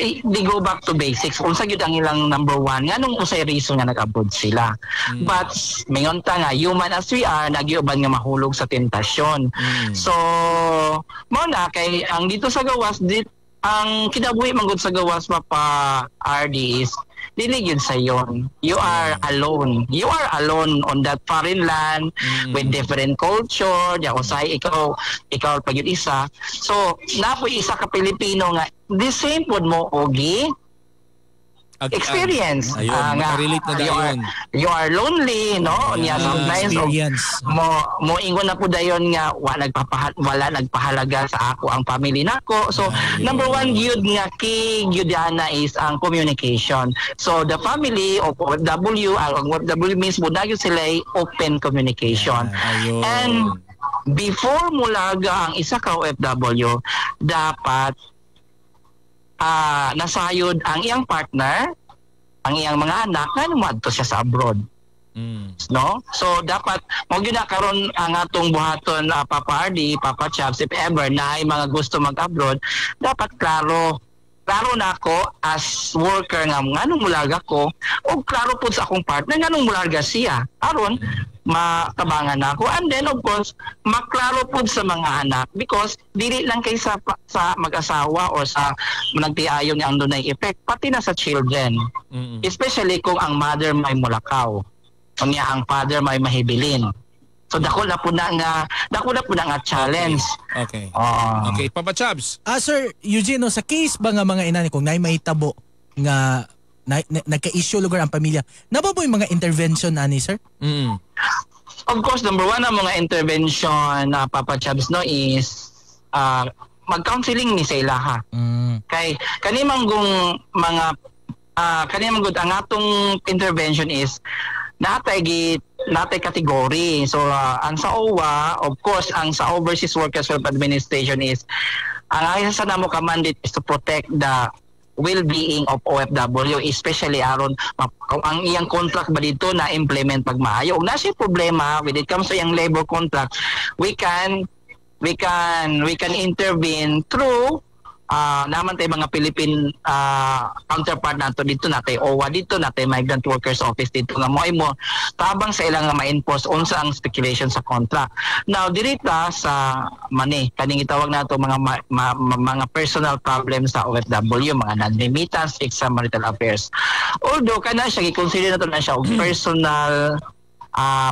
they go back to basics. Kung sa gyud ang ilang number one, nga nung usay reason nga nag-abroad sila. But mingon ta nga, human as we are, nagyuban nga mahulog sa tentasyon. So mo na kay ang dito sa gawas, ang kinabuhi manggod sa gawas pa RD is dili yun sa yon. You are alone. You are alone on that foreign land with different culture. Ya usay ikaw pag yun isa. So napoy isa ka Pilipino nga the same pod mo ogi experience. Relate na dayon. You are lonely, no? Sometimes mo ingon na po dayon nga wala nagpahalaga sa ako ang family nako. So number one gyud nga key gyudana is ang communication. So the family of OFW, ang OFW means mo nagyud sila open communication. And before mulaga ang isa ka OFW, dapat nasayod ang iyang partner, ang iyang mga anak nga numadto siya sa abroad. No? So dapat mo gyud na karon ang atong buhaton Papa RD, Papa Chaps, if ever na ay mga gusto mag-abroad, dapat klaro na ako as worker nga nganong mulaga ko, o klaro pud sa akong partner nganong mulaga siya. Aron matabangan na ako, and then of course maklaro po sa mga anak, because dili lang kay sa mag-asawa or sa nagtiayon nga ang dunay effect, pati na sa children. Especially kung ang mother may mulakaw, kunya ang father may mahibilin. So dako na po na nga challenge. Okay. Okay, Papa Chabs. Sir Eugene, sa case ba nga mga inani kung nay mahitabo nga nagka-issue lugar ang pamilya, nababoy mga intervention ani sir? Of course, number one ang mga intervention na Papa Chabs no is mag-counseling ni sa ilaha. Kay kanimang ang atong intervention is natay category. So ang sa OWA, of course, ang sa Overseas Workers Welfare Administration is ang isa sa namo ka mandate is to protect the well-being of OFW, especially aron ang iyang contract ba dito na implement pag maayo. Ug nasa problema when it comes to yung labor contract, we can intervene through naman tayo mga Philippine counterpart nato dito, natay OWA dito, natay Migrant Workers Office dito nga mo tabang sa ilang nga ma-enforce unsa ang speculation sa contract. Now dirita sa kaning itawag nato mga personal problems sa OFW, mga non-remittance, extramarital affairs. Although kana siya i-consider nato na siya og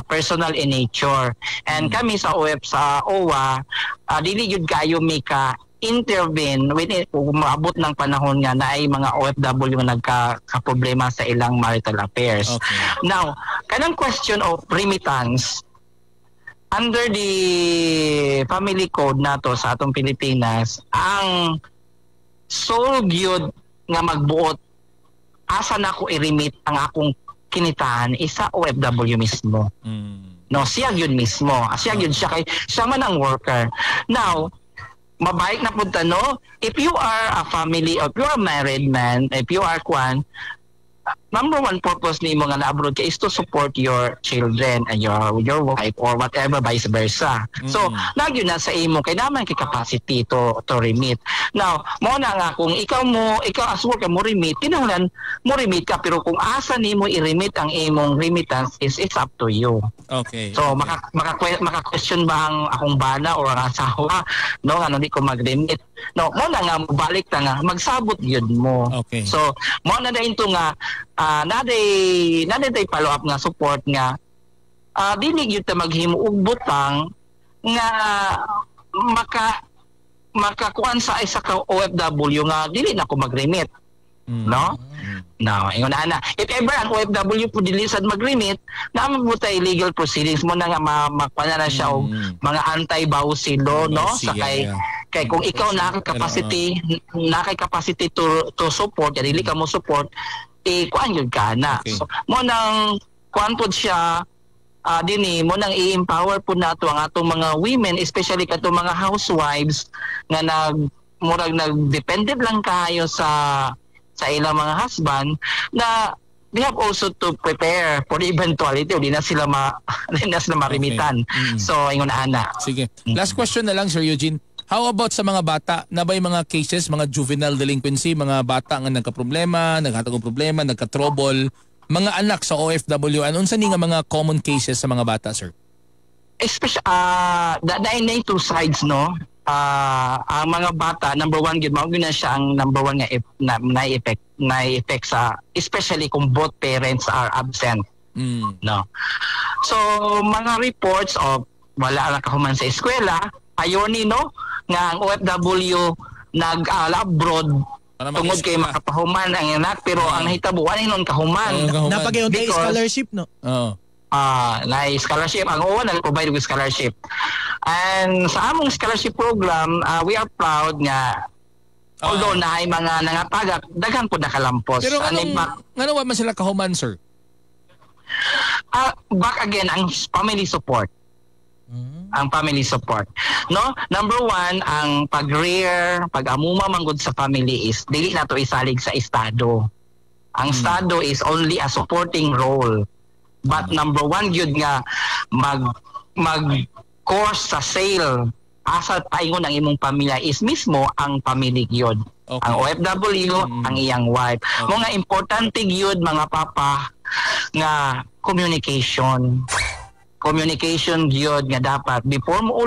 personal in nature. And kami sa OWA dili jud kayo intervene when maabot ng panahon nga na ay mga OFW nga nagka-problema sa ilang marital affairs. Okay. Now, kanang question of remittance, under the family code nato sa atong Pilipinas, ang sole gyud nga magbuot asa na ako i-remit ang akong kinitaan isa OFW mismo. No, siya gyud mismo. Siya kay siya man ang worker. Now, mabayik na punta, no? If you are a family, if you are a married man, if you are number one purpose ni mo nga na-abroad ka is to support your children and your wife or whatever, vice versa. So nagyo na sa imo kay naman kay capacity to remit. Now mo na nga kung ikaw as worker mo remit, kinahanglan mo remit ka, pero kung asa nimo i-remit ang imong remittance is it's up to you. Okay. So maka-question ba ang akong bana or ang asawa no ano di ko mag-remit. No, mo na nga balik ta nga magsabot gyud mo. Okay. So mo na dayon to nga naday follow up nga support nga dili gyud ta maghimo og butang nga makakuan sa isa ka OFW nga dili na ko mag-remit. No? No, ingon ana. If ever ang OFW po dili sad mag-remit, naman po tay legal proceedings mo na nga makpana na siya og mga anti-bawsi law, no? Sa kay kung ikaw na kay capacity to support, dili ka mo support, kuan yun ka na. Okay. So, mo nang kuan po siya, dini mo nang i-empower po nato ang atong mga women, especially katong mga housewives nga nagdependent lang kayo sa ilang mga husband na they have also to prepare for the eventuality di na sila marimitan. Okay. So ingon ana. Sige. Last question na lang, Sir Eugene. How about sa mga bata? Na ba'y mga cases, mga juvenile delinquency, mga bata nga nagka-problema, naghatag og problema, nagka-trouble, mga anak sa OFW, anong sa nga mga common cases sa mga bata, sir? Especially, na two sides, no? Ang mga bata, number one, mao na siya ang number one nga na-effect sa, especially kung both parents are absent. No? So, mga reports of wala na kahuman sa eskwela, ayon ni no nga ang OFW nag-abroad tungod kay makapahuman ang anak, pero ang nahitabuan nun kahuman. Napagayon tayo scholarship, no? Oo. Na scholarship, ang OWA nag-provide with scholarship. And sa among scholarship program, we are proud nga although na ay mga nangatagak, daghan po nakalampos. Pero ano man sila kahuman, sir? Back again, ang family support. Ang family support. No? Number one, ang pag-rear, pag-amuma manggod sa family is dili na to isalig sa estado. Ang estado is only a supporting role. But number one yun nga mag-course sa sale asa paingon ang imong pamilya is mismo ang family yun. Okay. Ang OFW, ang iyang wife. Okay. Mga importante yun mga papa nga communication yun nga dapat before mo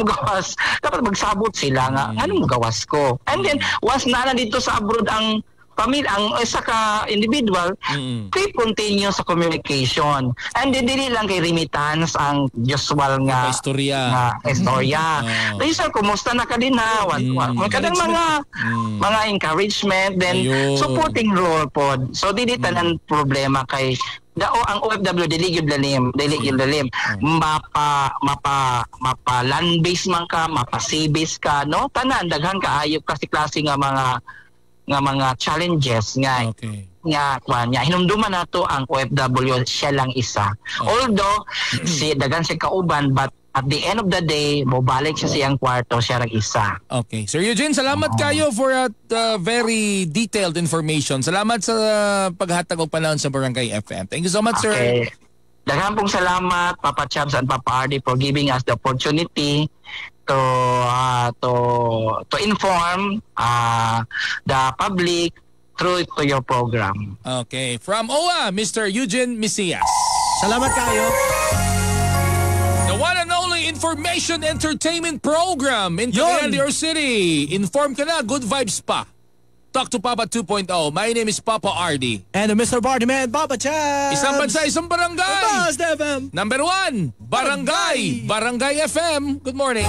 gawas, dapat magsabot sila nga ano mo gawas ko. And then once na dito sa abroad ang pamilya, ang isa ka individual, keep continue sa communication. And then dili lang kay remittance ang usual nga istorya. Dahil sir, kumusta na ka din ha? Kadang mga encouragement, then supporting role po. So dili tanan problema kay ang OFW dili gyud lalim mapa land base man ka, mapa sea base ka, no, tanan daghan kaayo kasi klase nga mga challenges nga hinumduman nato ang OFW siya lang isa. Although si dagan siya kauban, but at the end of the day mobalik siya siyang kwarto, siya lang isa. Okay, Sir Eugene, salamat kayo for very detailed information. Salamat sa paghatag og panahon sa Barangay FM. Thank you so much, sir. Okay. Daghang pong salamat Papa Chabs and Papa Ardy for giving us the opportunity to inform the public through to your program. Okay, from OWA, Mr. Eugene Misias. Salamat kayo. The one and only information entertainment program in Cagayan de Oro City. Inform ka na, good vibes pa. Talk to Papa 2.0. My name is Papa Ardy. And Mr. Bardyman, Papa Chabs. Isang bansa, isang barangay. Buzz FM. Number 1, Barangay FM. Good morning.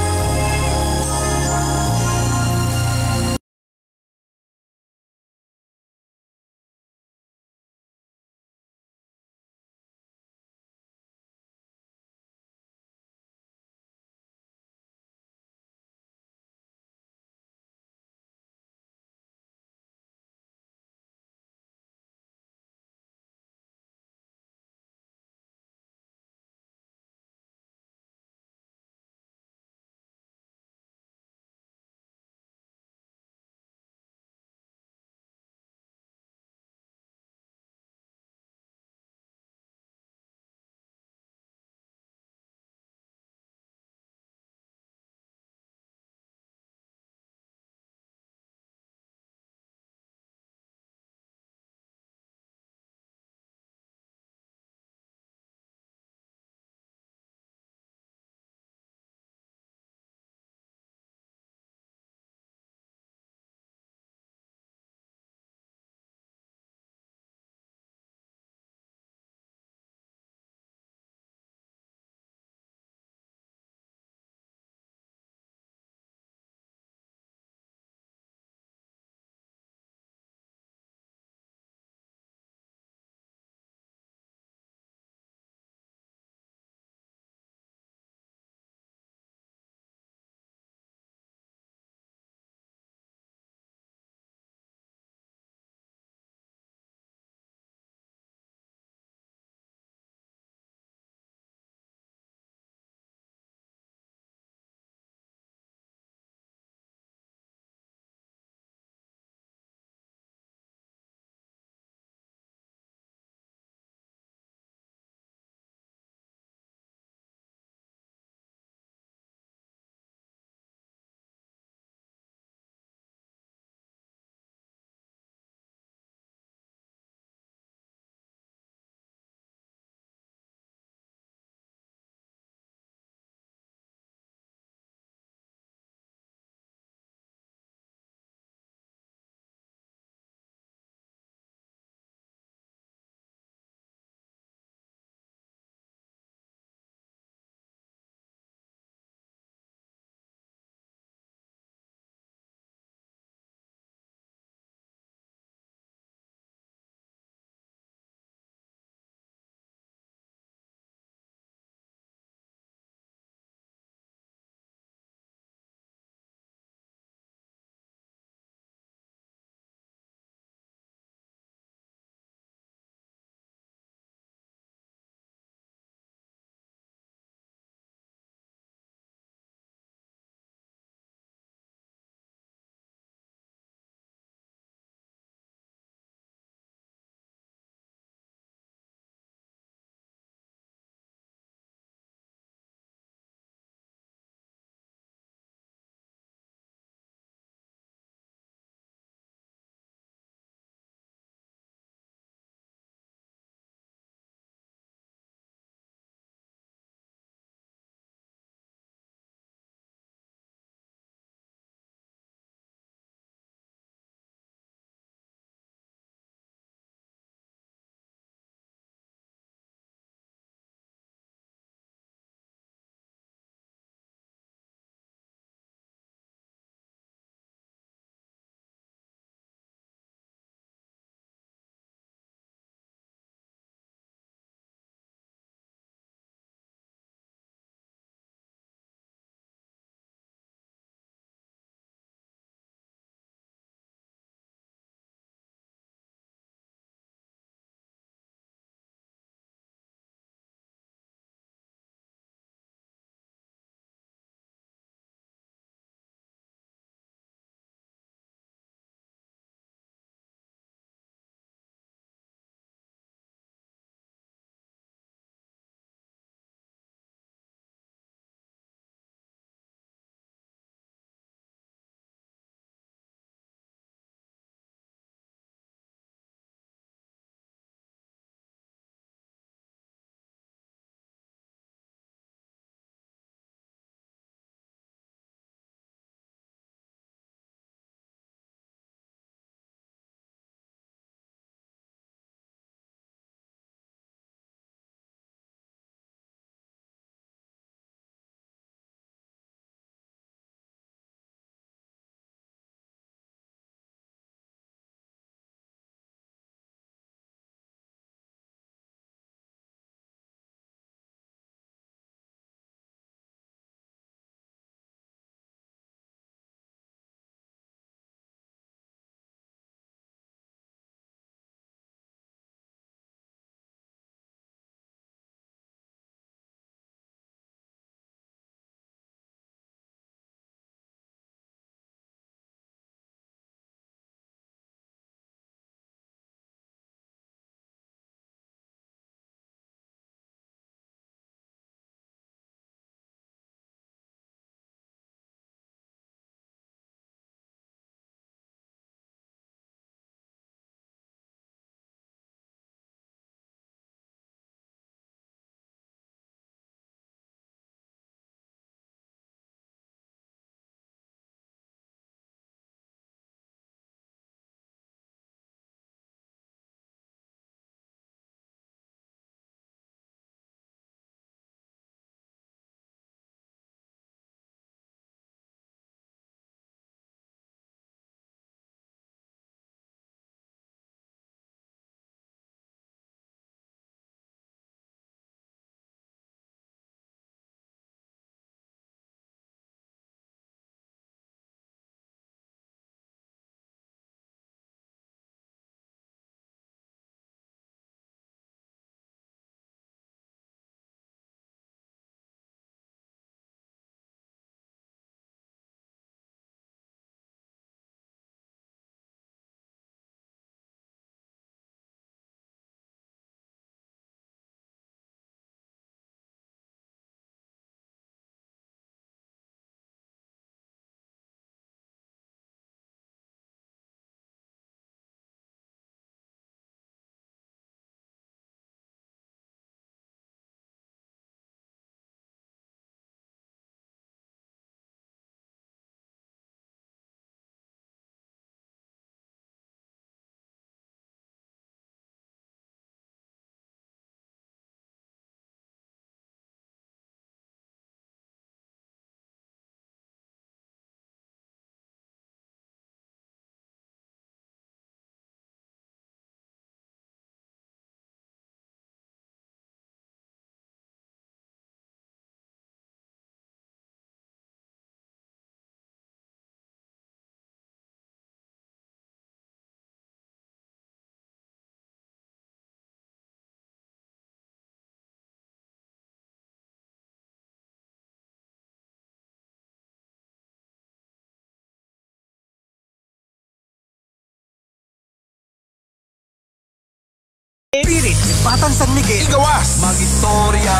Pirit, Batang San Miguel, Igawas, Magistorya,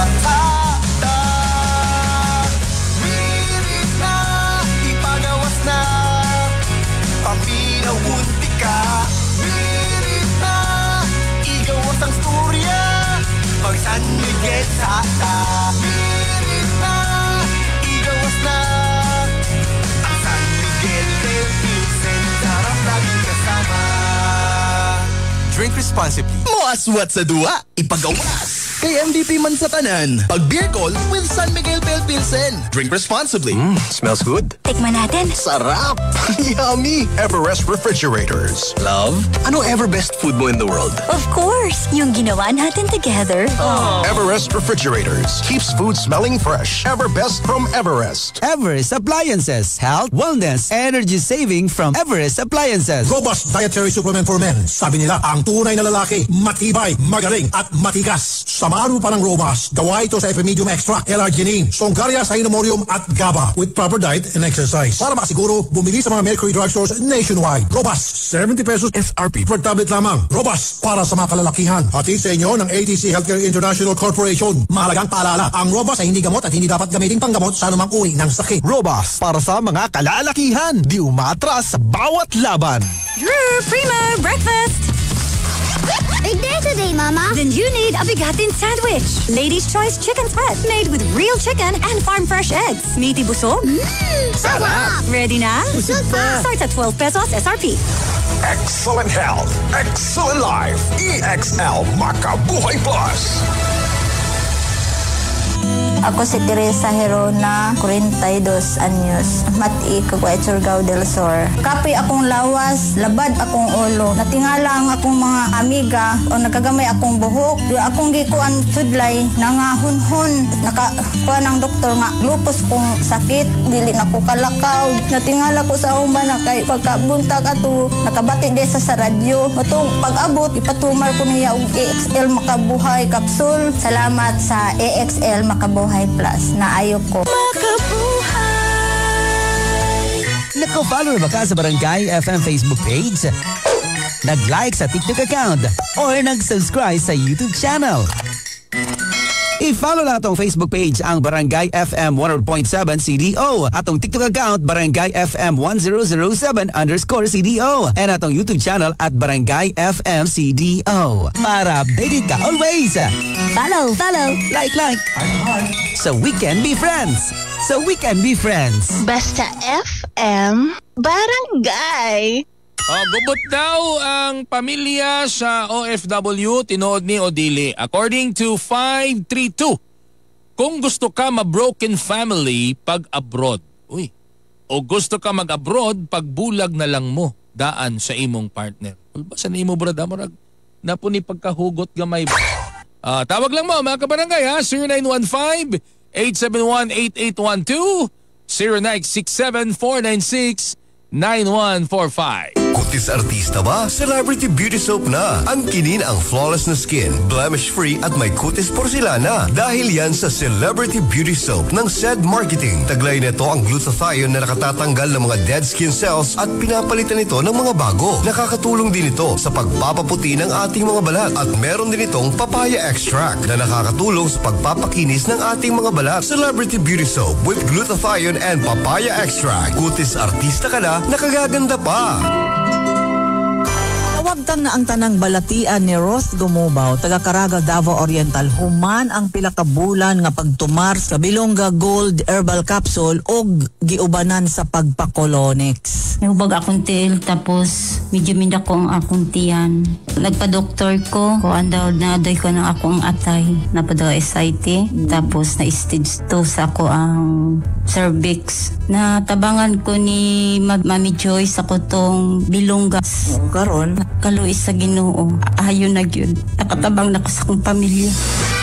Mirit na, ipagawas na, Paminaw Muntika, Mirit na, igawas ang storya, Mag San Miguel sa Mirit na, igawas na, ang San Miguel del Pilsen, sarap laging kasama. Drink responsibly. Moaswat sa duwa, ipagawas. Kay MVP man sa tanan. Pag beer call with San Miguel Pale Pilsen. Drink responsibly. Smells good. Tikman natin. Sarap. Yummy. Everest Refrigerators. Love, ano ever best food mo in the world? Of course, yung ginawa natin together. Everest Refrigerators. Keeps food smelling fresh. Ever best from Everest. Everest Appliances. Health, wellness, energy saving from Everest Appliances. Robust Dietary Supplement for Men. Sabi nila, ang tunay na lalaki, matibay, magaling, at matigas. Samahan mo pa ng Robust. Gawa ito sa FMedium Extract, L-Arginine, Songaria Cynomorium at GABA with proper diet and exercise. Para makasiguro, bumili sa mga Mercury drugstores nationwide. Robust, 70 pesos SRP per tablet lamang. Robust, para sa mga kalalakihan. Hatid sa inyo ng ATC Healthcare International Corporation. Mahalagang paalala, ang Robust ay hindi gamot at hindi dapat gamitin panggamot sa anumang uri ng sakit. Robust, para sa mga kalalakihan. Di umatras sa bawat laban. Drew Primo Breakfast! Big day today, Mama. Then you need a bigatin sandwich. Lady's Choice Chicken Spread. Made with real chicken and farm fresh eggs. Meaty busog. Sarap! Ready na? Busog pa. Starts at 12 pesos SRP. Excellent health, excellent life. EXL Makabuhay Plus. Ako si Teresa Herona, 42 anyos. Mati kagway Surigao del Sur. Kapoy akong lawas, labad akong ulo. Natingala ang akong mga amiga o nakagamay akong buhok. Di akong gikuan sudlay, nangahunhon. Nakakuha ng doktor nga, lupus kong sakit. Dili na ko kalakaw. Natingala ko sa umba na kay pagkabuntag ato, nakabati din sa radyo. Matong pag-abot, ipatumar ko niya og EXL Makabuhay Capsule. Salamat sa EXL Makabuhay Plus na ayok ko. Naka-follow ba ka sa Barangay FM Facebook page? Nag-like sa TikTok account? Or nag-subscribe sa YouTube channel? I-follow na atong Facebook page ang Barangay FM 100.7 CDO, atong TikTok account Barangay FM 1007_CDO, and atong YouTube channel at Barangay FM CDO. Para updated ka always. Follow. Like. So we can be friends. Basta FM Barangay. Gubot daw ang pamilya sa OFW, tinood ni Odile. According to 532, kung gusto ka ma-broken family pag abroad, o gusto ka mag-abroad pag bulag na lang mo, daan sa imong partner. Basta na imo brad, amorag na po ni pagkahugot gamay. Tawag lang mo mga kabarangay ha, 0915-871-8812, 0967-496-9145. Kutis artista ba? Celebrity Beauty Soap na. Ang kinin ang flawless na skin, blemish-free at may kutis porcelana. Dahil yan sa Celebrity Beauty Soap ng SED Marketing. Taglay nito ang glutathione na nakatatanggal ng mga dead skin cells at pinapalitan ito ng mga bago. Nakakatulong din ito sa pagpapaputi ng ating mga balat. At meron din itong papaya extract na nakakatulong sa pagpapakinis ng ating mga balat. Celebrity Beauty Soap with glutathione and papaya extract. Kutis artista ka na, nakagaganda pa. Nawagtang na ang tanang balatian ni Roth Gumubaw, taga Caraga, Davao Oriental, human ang pila ka bulan nga pagtumar sa Bilongga Gold Herbal Capsule og giubanan sa pagpakolonix. Nahubag akong til, tapos medyo minda ko ang akong tiyan. Nagpa-doktor ko, kuan daw na doy ko ng akong atay, napadaw SIT, tapos na stage 2 sa ako ang cervix. Natabangan ko ni Mami Joyce ako tong Bilongga. Karon kaluis sa Ginoo. Ayon na gyud. Nakatabang na ko sa akong pamilya.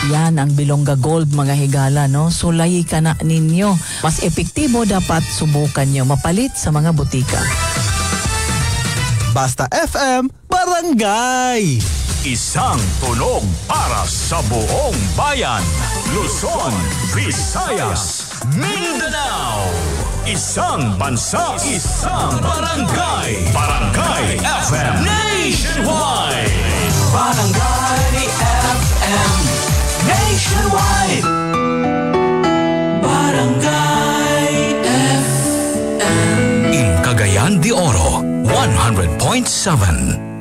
Yan ang Bilongga Gold, mga higala, no? Sulayi ka na ninyo. Mas epektibo dapat subukan nyo mapalit sa mga butika. Basta FM Barangay. Isang tunog para sa buong bayan. Luzon, Visayas, Mindanao. Isang bansa, isang barangay. Barangay FM Nationwide. Barangay FM Nationwide. Barangay FM. In Cagayan de Oro, 100.7.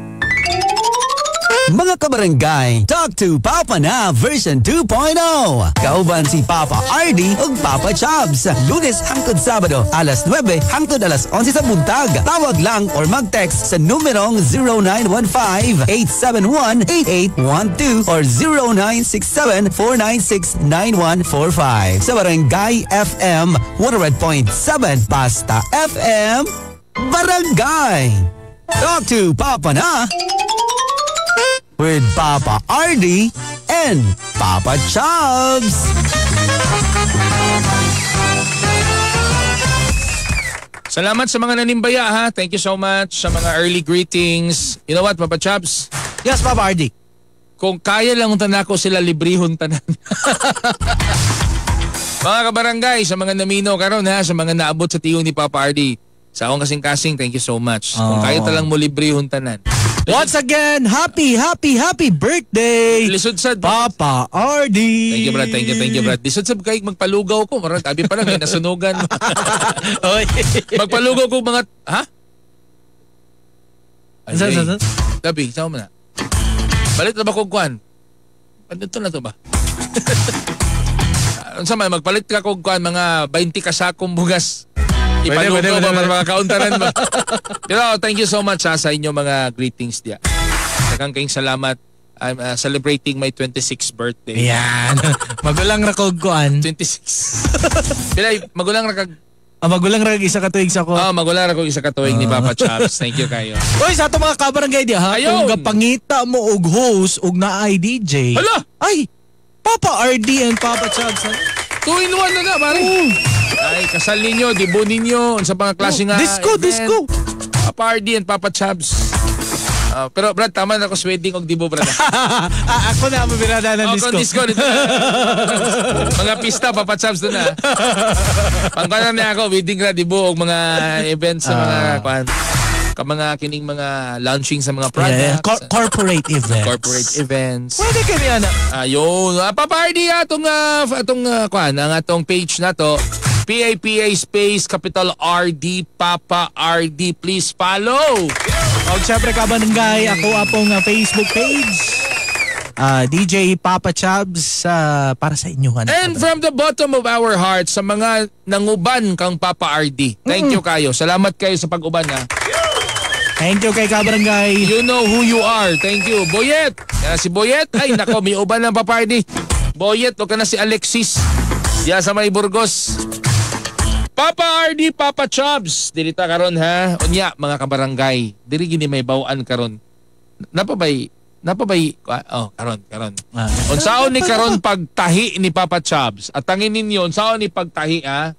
Mga kabarangay, Talk to Papa na version 2.0. Kauban si Papa RD ug Papa Chubs. Lunes hangtod Sabado, alas 9 hangtod alas 11 sa buntag. Tawag lang or mag-text sa numerong 0915-871-8812 or 0967-496-9145. Sa Barangay FM 100.7. Basta FM Barangay. Talk to Papa na with Papa RD and Papa Chubs. Salamat sa mga nanimbaya ha. Thank you so much sa mga early greetings. You know what, Papa Chubs? Yes, Papa RD. Kung kaya lang untan ako sila librihon tanan. Mga kabarangay, sa mga namino karon ha, sa mga naabot sa tiyong ni Papa RD. Sa akong kasing-kasing, thank you so much. Kung kaya talang mo librihon tanan. Once again, happy birthday! Lisod-sad. Papa RD! Thank you, Brad. Thank you, Brad. Lisod-sad kayo magpalugaw ko. Marang tabi pa lang, may nasunugan. Magpalugaw ko mga... Ha? Ay, Gabi, saan mo na? Balit na ba kong kuhan? Ito na to ba? Sama, magpalit ka kong kuhan, mga 20 kasakong bugas. Ipalugaw ba para mga kauntaran mo? Pero thank you so much sa inyo mga greetings diya. Daghang kayong salamat. I'm celebrating my 26th birthday. Ayan. Magulang ra kog kuan. 26. Pilay, magulang ra kag magulang ra isa ka tuig sa ko. Magulang ra kog isa ka tuig ni Papa Chubs. Thank you kayo. Oy, sa ato mga kabarangay diya ha. Kung gapangita mo og host og naay DJ. Hala! Ay, Papa RD and Papa Chubs. 2-in-1 na nga, pare. Ay, kasal ninyo, dibo ninyo, sa mga klase nga disco. Papa RD and Papa Chubs. Pero Brad, tama na ako sa wedding og dibo, Brad. Ako na ang mabirada ng disco. Mga pista, Papa Chubs doon na. Pangkanan niya ako, wedding na dibo og mga events sa mga mga kining mga launching sa mga products. Corporate events. Pwede ka niya na. Ayun. Papa RD, ang atong page na to. PAPA space capital RD Papa RD. Please follow. O syempre kabarangay, ako apong Facebook page. DJ Papa Chubs para sa inyo. And from the bottom of our hearts, sa mga nanguban kang Papa RD, thank you kayo. Salamat kayo sa pag-uban ha. Thank you kay kabarangay. You know who you are. Thank you. Boyet. Si Boyet. Ay, nako, may uban ng Papa RD. Boyet, o ka na si Alexis. Diya sa may Burgos. Papa RD, Papa Chubs. Dilita karon ha. Unya, mga kabarangay. Diri gini may bawaan karon. Napabay. Karon. Unsaon ni karon pagtahi ni Papa Chubs. At tangin ninyo, unsaon ni pagtahi ha.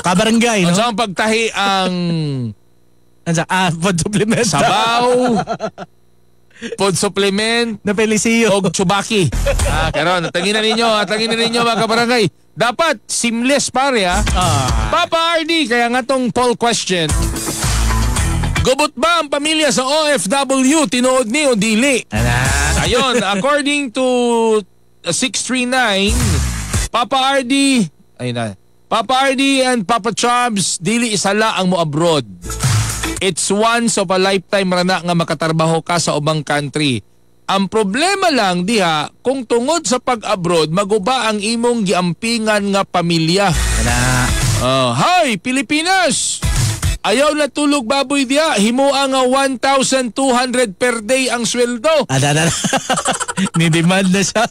Kabarangay, no? Unsaon pagtahi ang food supplement. Sabaw. Food supplement na pelisiyo og tsubaki. Karon, tanginan ninyo mga kabarangay. Dapat seamless pare ha. Papa RD, kaya nga tong poll question. Gubot ba ang pamilya sa OFW tinuod ni o dili? Ayun, according to 639, Papa RD, Papa RD and Papa Chubs, dili isala ang mo abroad. It's once of a lifetime rana nga makatarbaho ka sa ubang country. Ang problema lang diha, kung tungod sa pag-abroad, maguba ang imong giampingan nga pamilya. Hi, Pilipinas! Ayaw na tulog baboy diha, himuha nga 1,200 per day ang sweldo. Ni-demand na siya.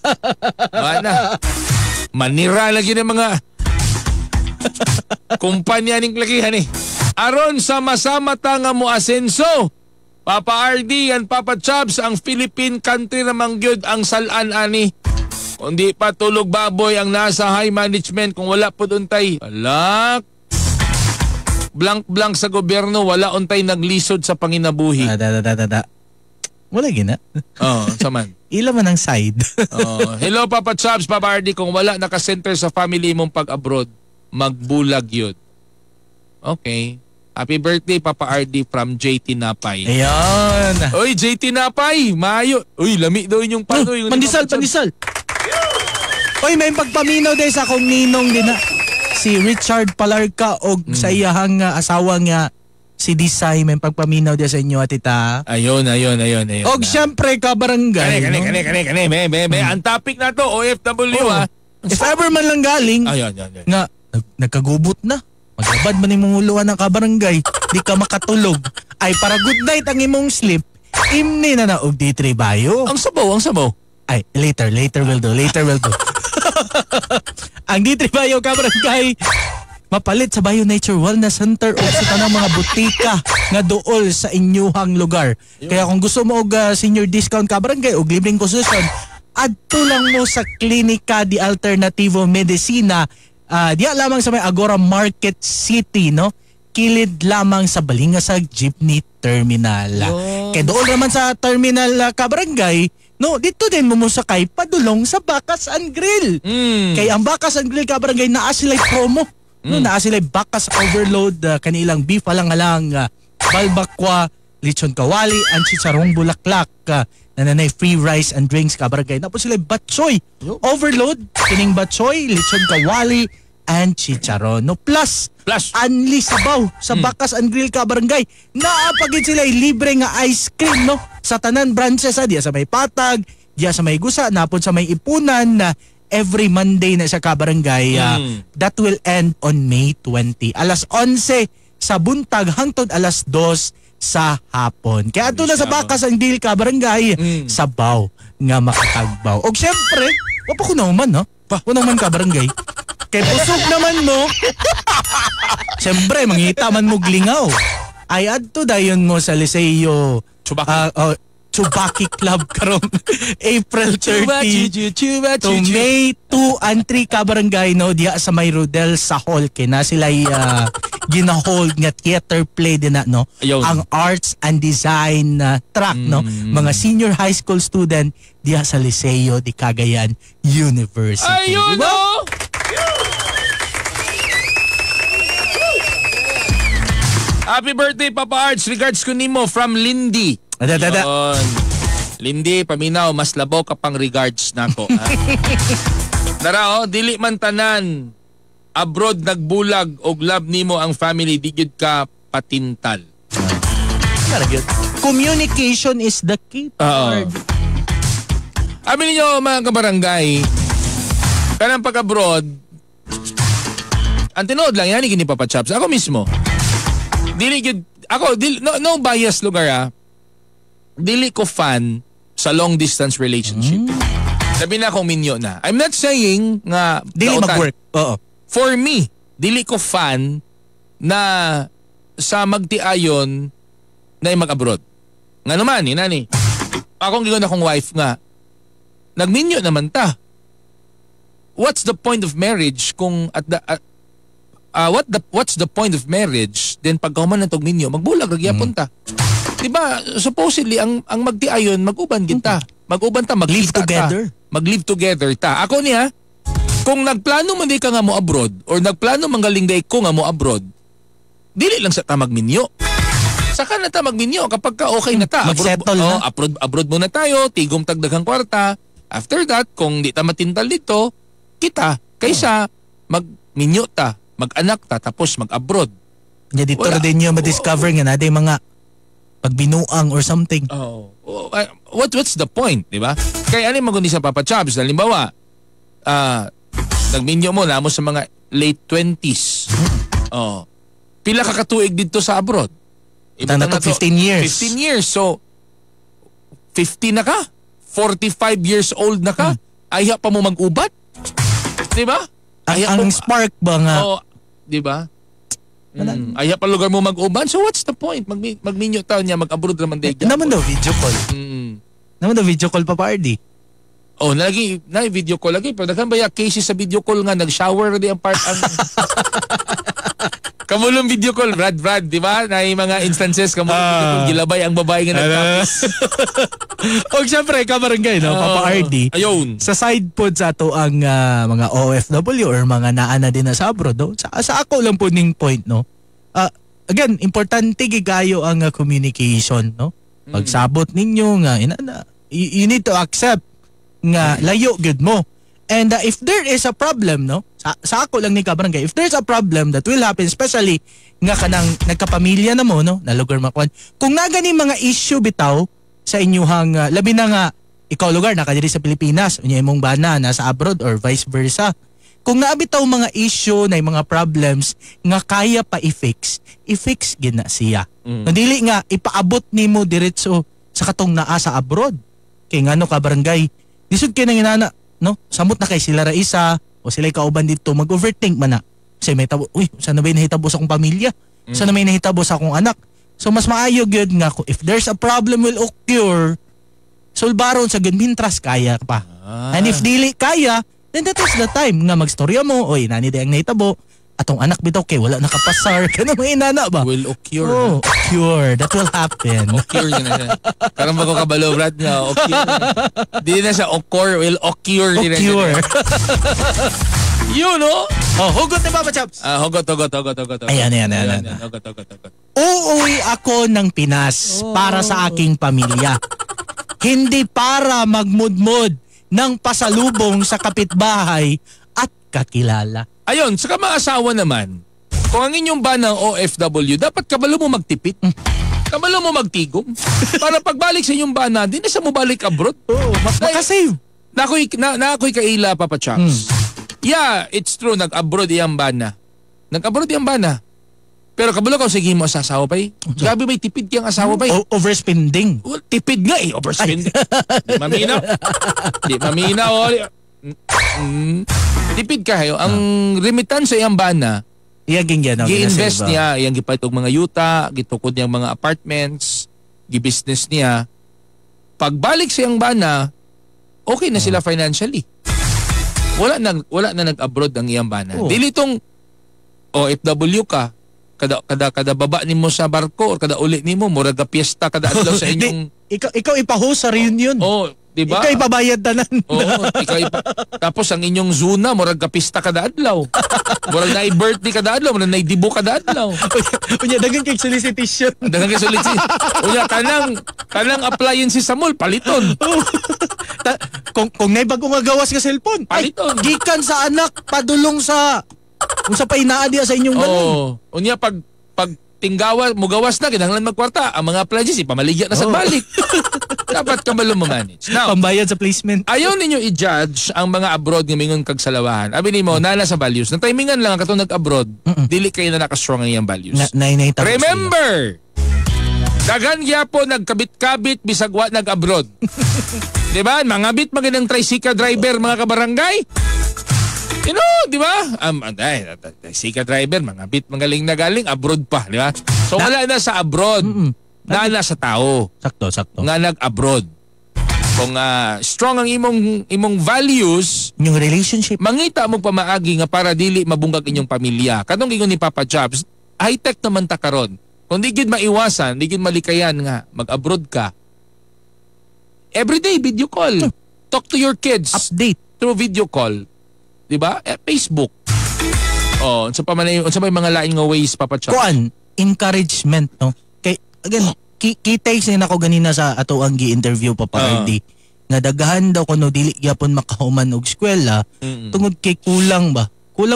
Manira lagi ng mga kumpanya ning lakihan eh. Aron sama-sama ta nga mo asenso. Papa RD and Papa Chubs, ang Philippine country na mangyod ang salan ani. Kundi pa tulog baboy ang nasa high management kung wala po untay. Alak. Blank sa gobyerno, wala untay naglisod sa panginabuhi. Wala gina. Saman. ila man ang side. Hello Papa Chubs, Papa Ardy, kung wala naka-center sa family mong pag-abroad, magbulag yun. Okay. Happy birthday Papa Ardy from JT Napay. Ayan. Oy, JT Napay, maayo. Uy, lami daw yung panoy. Pandisal. Oy, may pagpaminaw din sa akong ninong din na. Si Richard Palarca o sa iyahang asawa nga si Disay, may pagpaminaw din sa inyo, atita. Ayun. Og syempre kabarangay. Kani. Ang topic na to, OFW If ever man lang galing, nga nagkagubot na. Maglabad man imong uluan ng kabarangay, di ka makatulog. Ay para good night ang imong sleep, imni na og D3 bayo. Ang sabaw. Ay, later will do. Ang D3 bayo kabarangay, mapalit sa Bio Nature Wellness Center o sa tanang mga butika nga dool sa inyuhang lugar. Kaya kung gusto mo og senior discount kabarangay o libreng konsultasyon, adto lang mo sa Klinika di Alternativo Medicina. Diya lamang sa may Agora Market City, no? Kilid lamang sa Balingasag Jeepney Terminal. Kaya doon naman sa terminal kabarangay, no, dito din mumusakay padulong sa Bakas and Grill. Kaya ang Bakas and Grill kabarangay naa sila promo. No, naa sila Bakas Overload, kanilang beef alang-alang, balbakwa, lechon kawali, ang chicharong bulaklak, nanay free rice and drinks kabarangay. Tapos sila batchoy overload, kining batchoy, lechon kawali, and chicharon. No, plus anli sabaw sa Bakas and Grill kabarangay. Naapagid sila libre nga ice cream, no, sa tanan branches, diya sa may Patag, diya sa may Gusa, napon sa may Ipunan, na every Monday na sa kabarangay. That will end on May 20. Alas 11 sa buntag hangtod alas 2 sa hapon. Kaya ato na sa Bakas and Grill kabarangay, sabaw nga makatagbaw. Og syempre, wapa ko naman, no? Kunang man kabarangay. Kay pusog naman mo. Syempre, mangita man mo glingaw. Ay adto dayon mo sa Liceo Chubaki Club karong April 30 to May 2 and 3 kabarangay, no, diya sa may Rodel sa hall kina sila ginahold nga theater play din na, no. Ang arts and design track, no, mga senior high school student diya sa Liceo di Cagayan University. Ayun, diba? Happy birthday Papa Arts, regards ko nimo from Lindy. Lindy, paminaw, mas labaw ka pang regards nako. Dara, dili man tanan abroad nagbulag og love nimo ang family, di gyud ka patintal. Communication is the key. Amin niyo mga kabarangay, kanang pag-abroad, ang tinood lang yan, gini Papa Chaps. Ako mismo, no bias lugar dili ko fan sa long distance relationship. Sabi na akong minyo na. I'm not saying nga dili mag-work. For me, dili ko fan na sa magtiayon na mag-abroad. Nga naman, nani. Akong gigon akong wife nga, nagminyo naman ta. What's the point of marriage kung what's the point of marriage then pagkahuman ng tugminyo magbulag ragyapon ta. Diba supposedly ang magtiayon mag-uban kita. Mag-uban ta, mag-live together. Mag-live together ta. Ako niya, kung nagplano man di ka nga mo abroad or nagplano man galing day ko nga mo abroad, dili lang sa ta magminyo. Saka na ta magminyo kapag ka okay na ta. Abroad muna tayo, tigom tagdaghang kwarta. After that, kung di ta matintal dito, kita kaysa magminyo ta, mag-anak ta, tapos mag-abroad. Nga dito din nyo ma-discover nga natin mga pagbinuang or something. What's the point, di ba? Kaya ano magundi sa Papa Chaps, halimbawa, nagminyo mo na mo sa mga late 20s. Pila ka katuig dito sa abroad? Ito na 15 years. 15 years. So, 50 na ka? 45 years old na ka? Ayaw pa mo mag-ubat? Di ba? Ang spark ba nga? Di ba? Ayaw pa lugar mo mag-uban. So what's the point? Magminyo taon niya, mag-abroad naman day. Naman daw video call. Naman daw video call Papa Ardy. Oh, lagi na video call lagi. Pero daghan ba ya cases sa video call nga nag-shower di ang part ang kamulong video call, Brad, di ba? Na yung mga instances kamulong video call, gilabay ang babae nga nagtapis. O syempre, kabarangay, no? Papa RD. Ayun. Sa side po sa to ang mga OFW or mga naana din na sa abroad, no? Sa ako lang po ning point, no? Again, importante gigayo ang communication, no? Pagsabot ninyo nga, you need to accept nga layo gud mo. And if there is a problem, no? Sa ako lang ni kabarangay, if there's a problem that will happen, especially nga kanang nagkapamilya na mo, no? Na lugar makuan. Kung nagani mga issue bitaw sa inyuhang labi na nga ikaw lugar naka diri sa Pilipinas, unya imong bana nasa abroad or vice versa. Kung naabitaw mga issue na mga problems nga kaya pa i-fix gina siya. Dili nga ipaabot nimo diretso sa katong naa sa abroad. Kay ngano kabarangay, lisod kay nang inana, no? Samot na kay sila ra isa o sila kauban dito mag-overthink man na. Kasi may tabo, sana may nahitabo sa akong pamilya? Sana may nahitabo sa akong anak? So mas maayo gyud nga if there's a problem will occur, sulbaron sa gyud mintras kaya pa. And if dili kaya, then that is the time nga magstorya mo, oy nani day ang nahitabo, atong anak bitaw kay wala nakapasar kana may inana ba? Will occur. Oh, occur. That will happen. Occur yun na. Karon ba ko kabalo Brad nga occur. Di na siya occur, will occur. Occur. You know? Oh, hugot na Papa Chaps. Hugot. Ayan. Hugot. Uuwi ako ng Pinas para sa aking pamilya. Hindi para magmudmod ng pasalubong sa kapitbahay at kakilala. Ayun, sa mga asawa naman, kung ang inyong banang OFW, dapat kabalo mo magtipid. Kabalo mo magtigom. Para pagbalik sa inyong bana, di na siya mo balik abroad. Makasave. Na ako'y kaila, Papa Chaps. Yeah, it's true, nag-abroad iyang bana. Pero kabalo ko, sige mo sa asawa pa eh. Gabi may tipid kang asawa pa eh. Overspending. Tipid nga eh, overspending. Di maminaw. Tipid kayo. Ang remittance sa iyang bana, gi-invest niya, iyang gipatog mga yuta, gitukod niyang mga apartments, gi-business niya. Pagbalik sa iyang bana, okay na sila financially. Wala na nag-abroad ang iyang bana. Dili tong OFW ka, kada baba nimo sa barko or kada uli nimo murag ka piyesta kada adlaw sa inyong ikaw ipa-host sa reunion. Di ba? Ikaw ipabayad tanan. Tapos ang inyong zona murag ka pista kada adlaw. Murag na birthday kada adlaw, murag na dibo kada adlaw. Unya dagan kay solicitation. Unya kanang appliances sa mall paliton. Kung nay bagong gawas nga cellphone, paliton. Gikan sa anak padulong sa kung sa painaa diya sa inyong banon. Unya pag tinggawa mo gawas na kinahanglan magkwarta, ang mga appliances ipamaligya na sa balik. Dapat kabalo mo manage. Now, pambayad sa placement. Ayaw ninyo i-judge ang mga abroad nga mingon kag salawahan. Abi nimo nala sa values. Nang timingan lang katong nag-abroad, dili kayo na naka-strong ang iyang values. Remember, daghan gyapon nagkabit-kabit bisag wa nag-abroad. Di ba? Mangabit maginang tricycle driver mga kabarangay. You know, di ba? Tricycle driver, mangabit magaling na galing abroad pa, di ba? So wala na sa abroad. Na sa tao. Sakto. Nga nag-abroad. Kung strong ang imong values, yung relationship, mangita mo pamaagi nga para dili mabunggag inyong pamilya. Kadong gingon ni Papa Jobs, high-tech naman ta karon. Kung di gid maiwasan, di gid malikayan nga mag-abroad ka. Everyday video call. Talk to your kids. Update through video call. Di ba? Facebook. Unsa pa may mga lain nga ways, Papa Jobs? Kuan, encouragement, no? Again, kitay sin ako ganina sa ato ang gi-interview pa RD. Nga dagahan daw kuno dili gyapon makahuman og eskwela tungod kay kulang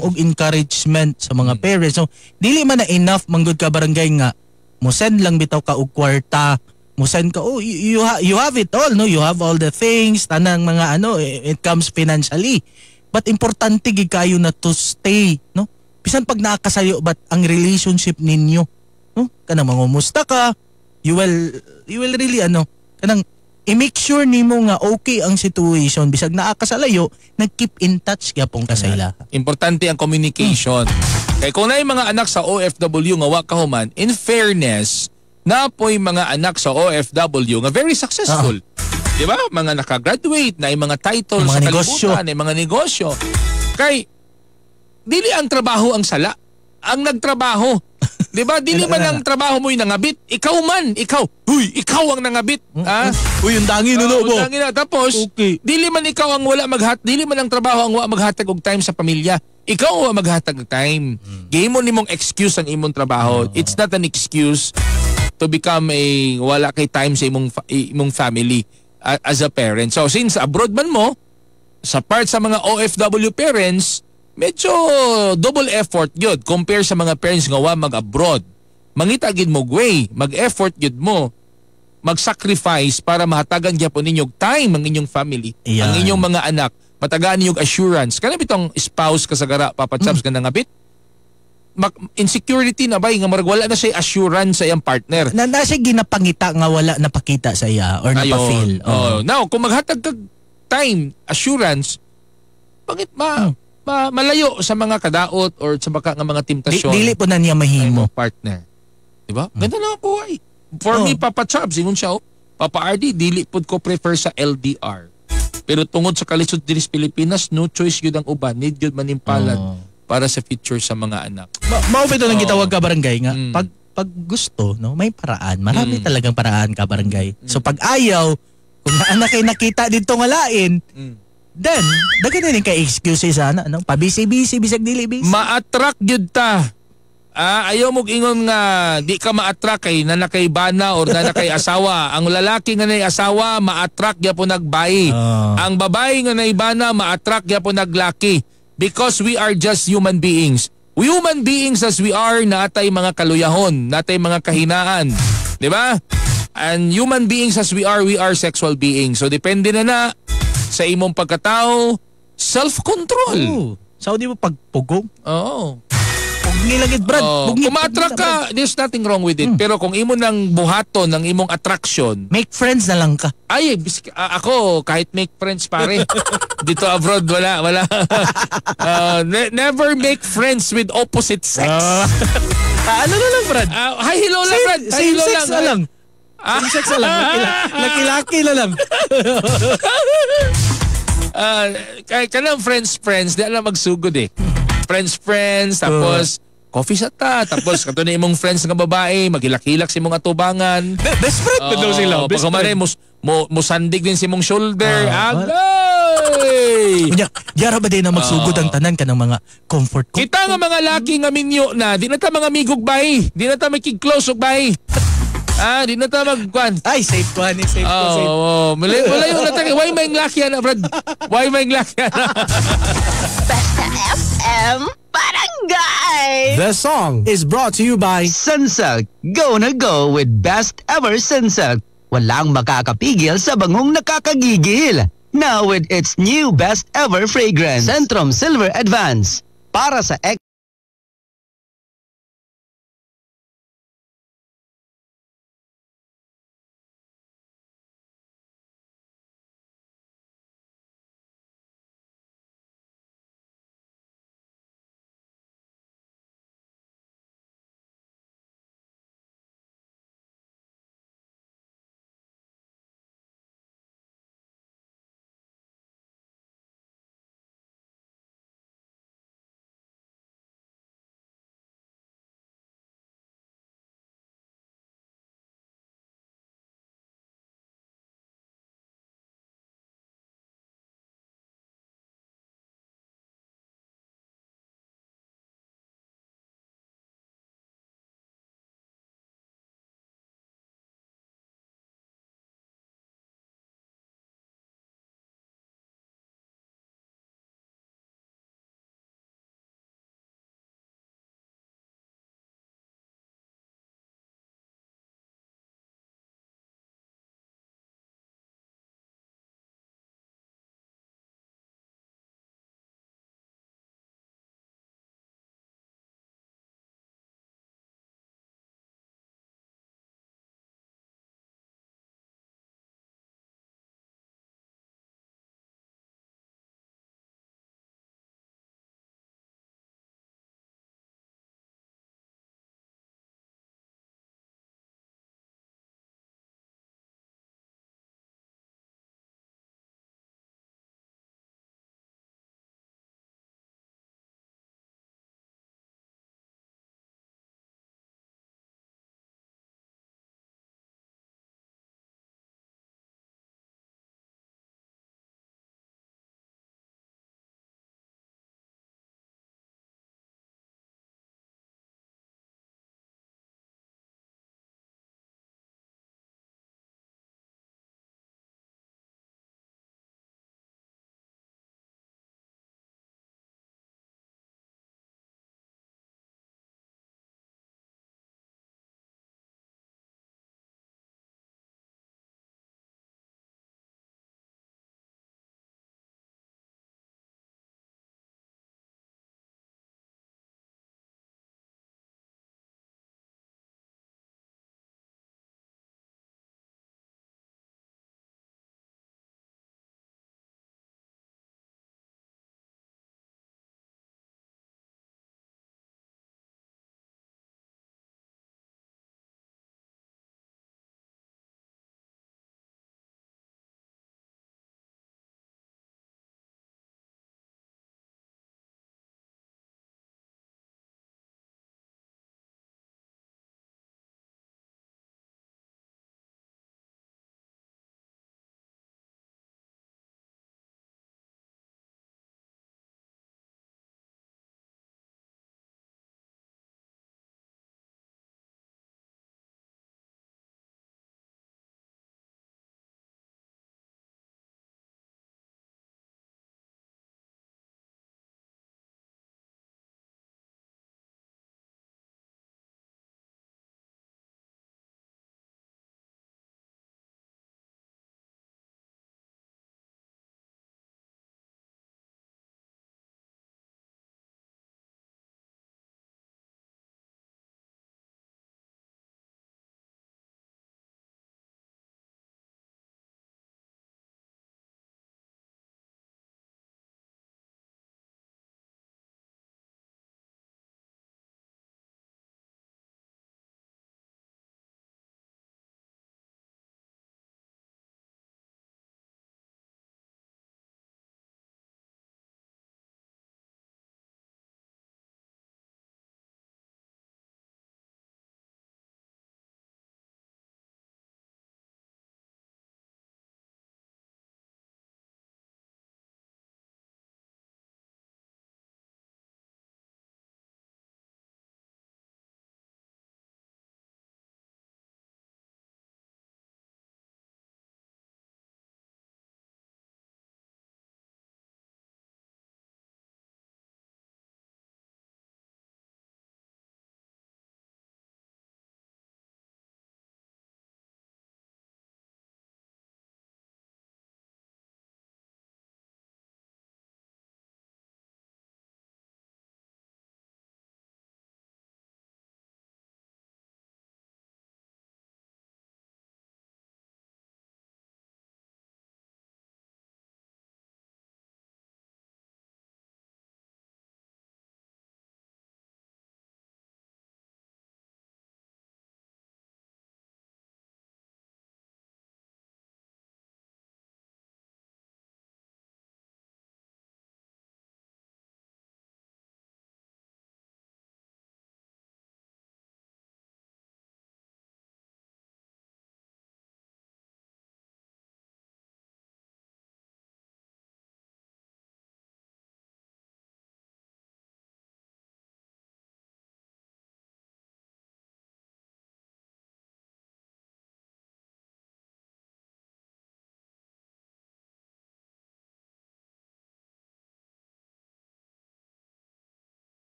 og encouragement sa mga parents. So dili man na enough manggod ka barangay nga mo send lang bitaw ka og kwarta, mo send ka you have it all, no? You have all the things, tanang mga it comes financially. But importante gid kayo na to stay, no? Bisan pag nakakasayo but ang relationship ninyo, no? Kanang mangumusta ka, you will really kanang i-make sure nimo nga okay ang situation bisag naa ka sa layo, nag-keep in touch gyapon ka sa ila. Importante ang communication. Kay kung naay mga anak sa OFW nga wa kahuman, in fairness, napoy mga anak sa OFW nga very successful. Di ba? Mga nakagraduate, na mga titles Mga sa negosyo. kalibutan, mga negosyo. Kay, dili ang trabaho ang sala. Ang nagtrabaho. Di ba? Dili man ang trabaho mo'y nangabit. Ikaw man. Ikaw ang nangabit. Ha? Uy, yung dangi nuno mo. Dangi na. Tapos, dili man ikaw ang dili man ang trabaho ang wala maghatag og time sa pamilya. Ikaw ang wala maghatag og time. Gihimo nimong excuse ang imong trabaho. It's not an excuse to become wala kay time sa imong family as a parent. So since abroad man mo, sa part sa mga OFW parents, medyo double effort yun compare sa mga parents nga wa mag-abroad. Mangita gid mo way, mag-effort yun mo, mag-sacrifice para mahatagan gyapon ninyong time ang inyong family, ang inyong mga anak, matagaan ninyong assurance. Kana bitong spouse kasagara Papa Chaps ka nangabit, insecurity na ba nga marag wala na siya assurance sa iyang partner. Na siya ginapangita nga wala napakita sa iya or napafeel. Now, kung maghatag kag time, assurance, pangit malayo sa mga kadaot or sa baka nga mga temptasyon. Dili po na niya mahimo. Partner. Diba? Ganda na po ay. For me, Papa Chubbs, ingon siya, Papa RD, dili po ko prefer sa LDR. Pero tungod sa kalisod diri sa Pilipinas, no choice yun ang uban. Need yun manimpalad para sa future sa mga anak. Mao ito nang gitawag ka barangay nga. Pag gusto, no, may paraan. Marami talagang paraan ka barangay. So pag ayaw, kung anak ay nakita dito nga lain, then, dagan din kay excuses sana, no? Pabisi-bisi, bisag dili-bisi. Ma-attract yun ta. Ayaw mong ingon nga di ka ma-attract kay nanakay bana or nanakay asawa. Ang lalaki nga nay asawa, ma-attract ya po nagbayi. Ang babae nga nay bana, ma-attract ya po naglaki. Because we are just human beings. Human beings as we are, natay mga kaluyahon, natay mga kahinaan. Di ba? And human beings as we are sexual beings. So depende na sa imong pagkatao, self-control. Sa di mo pagpugong? Oo. Pugngilagid, Brad. Kung ma-attract ka, there's nothing wrong with it. Pero kung imo nang buhaton ng imong attraction, make friends na lang ka. Ay, ako, kahit make friends pare. Dito abroad, wala. Never make friends with opposite sex. Ano na lang, Brad? Hi, hello lang, Brad. Same sex na lang. Same sex na lang. Laki-laki na lang. Kanang friends, di alam magsugod eh. Friends, tapos coffee shop ta, tapos kato na imong friends nga babae, magilak-hilak si mong atubangan. Best friend pa daw sila. Best friend. Mo sandig din si mong shoulder. Agay! Yara ba din na magsugod ang tanan ka ng mga comfort ko? Kita nga mga laki nga minyo na, di na ta mga migog bahay. Di na ta makig-close og bahay. Di na ta magkuan. Ay, safe ko. Safe ko. Wala yung natake. Why may laki na, Brad? Why may laki na? Basta FM Barangay! The song is brought to you by Sunsilk. Go na go with best ever Sunsilk. Walang makakapigil sa bangong nakakagigil. Now with its new best ever fragrance, Centrum Silver Advance. Para sa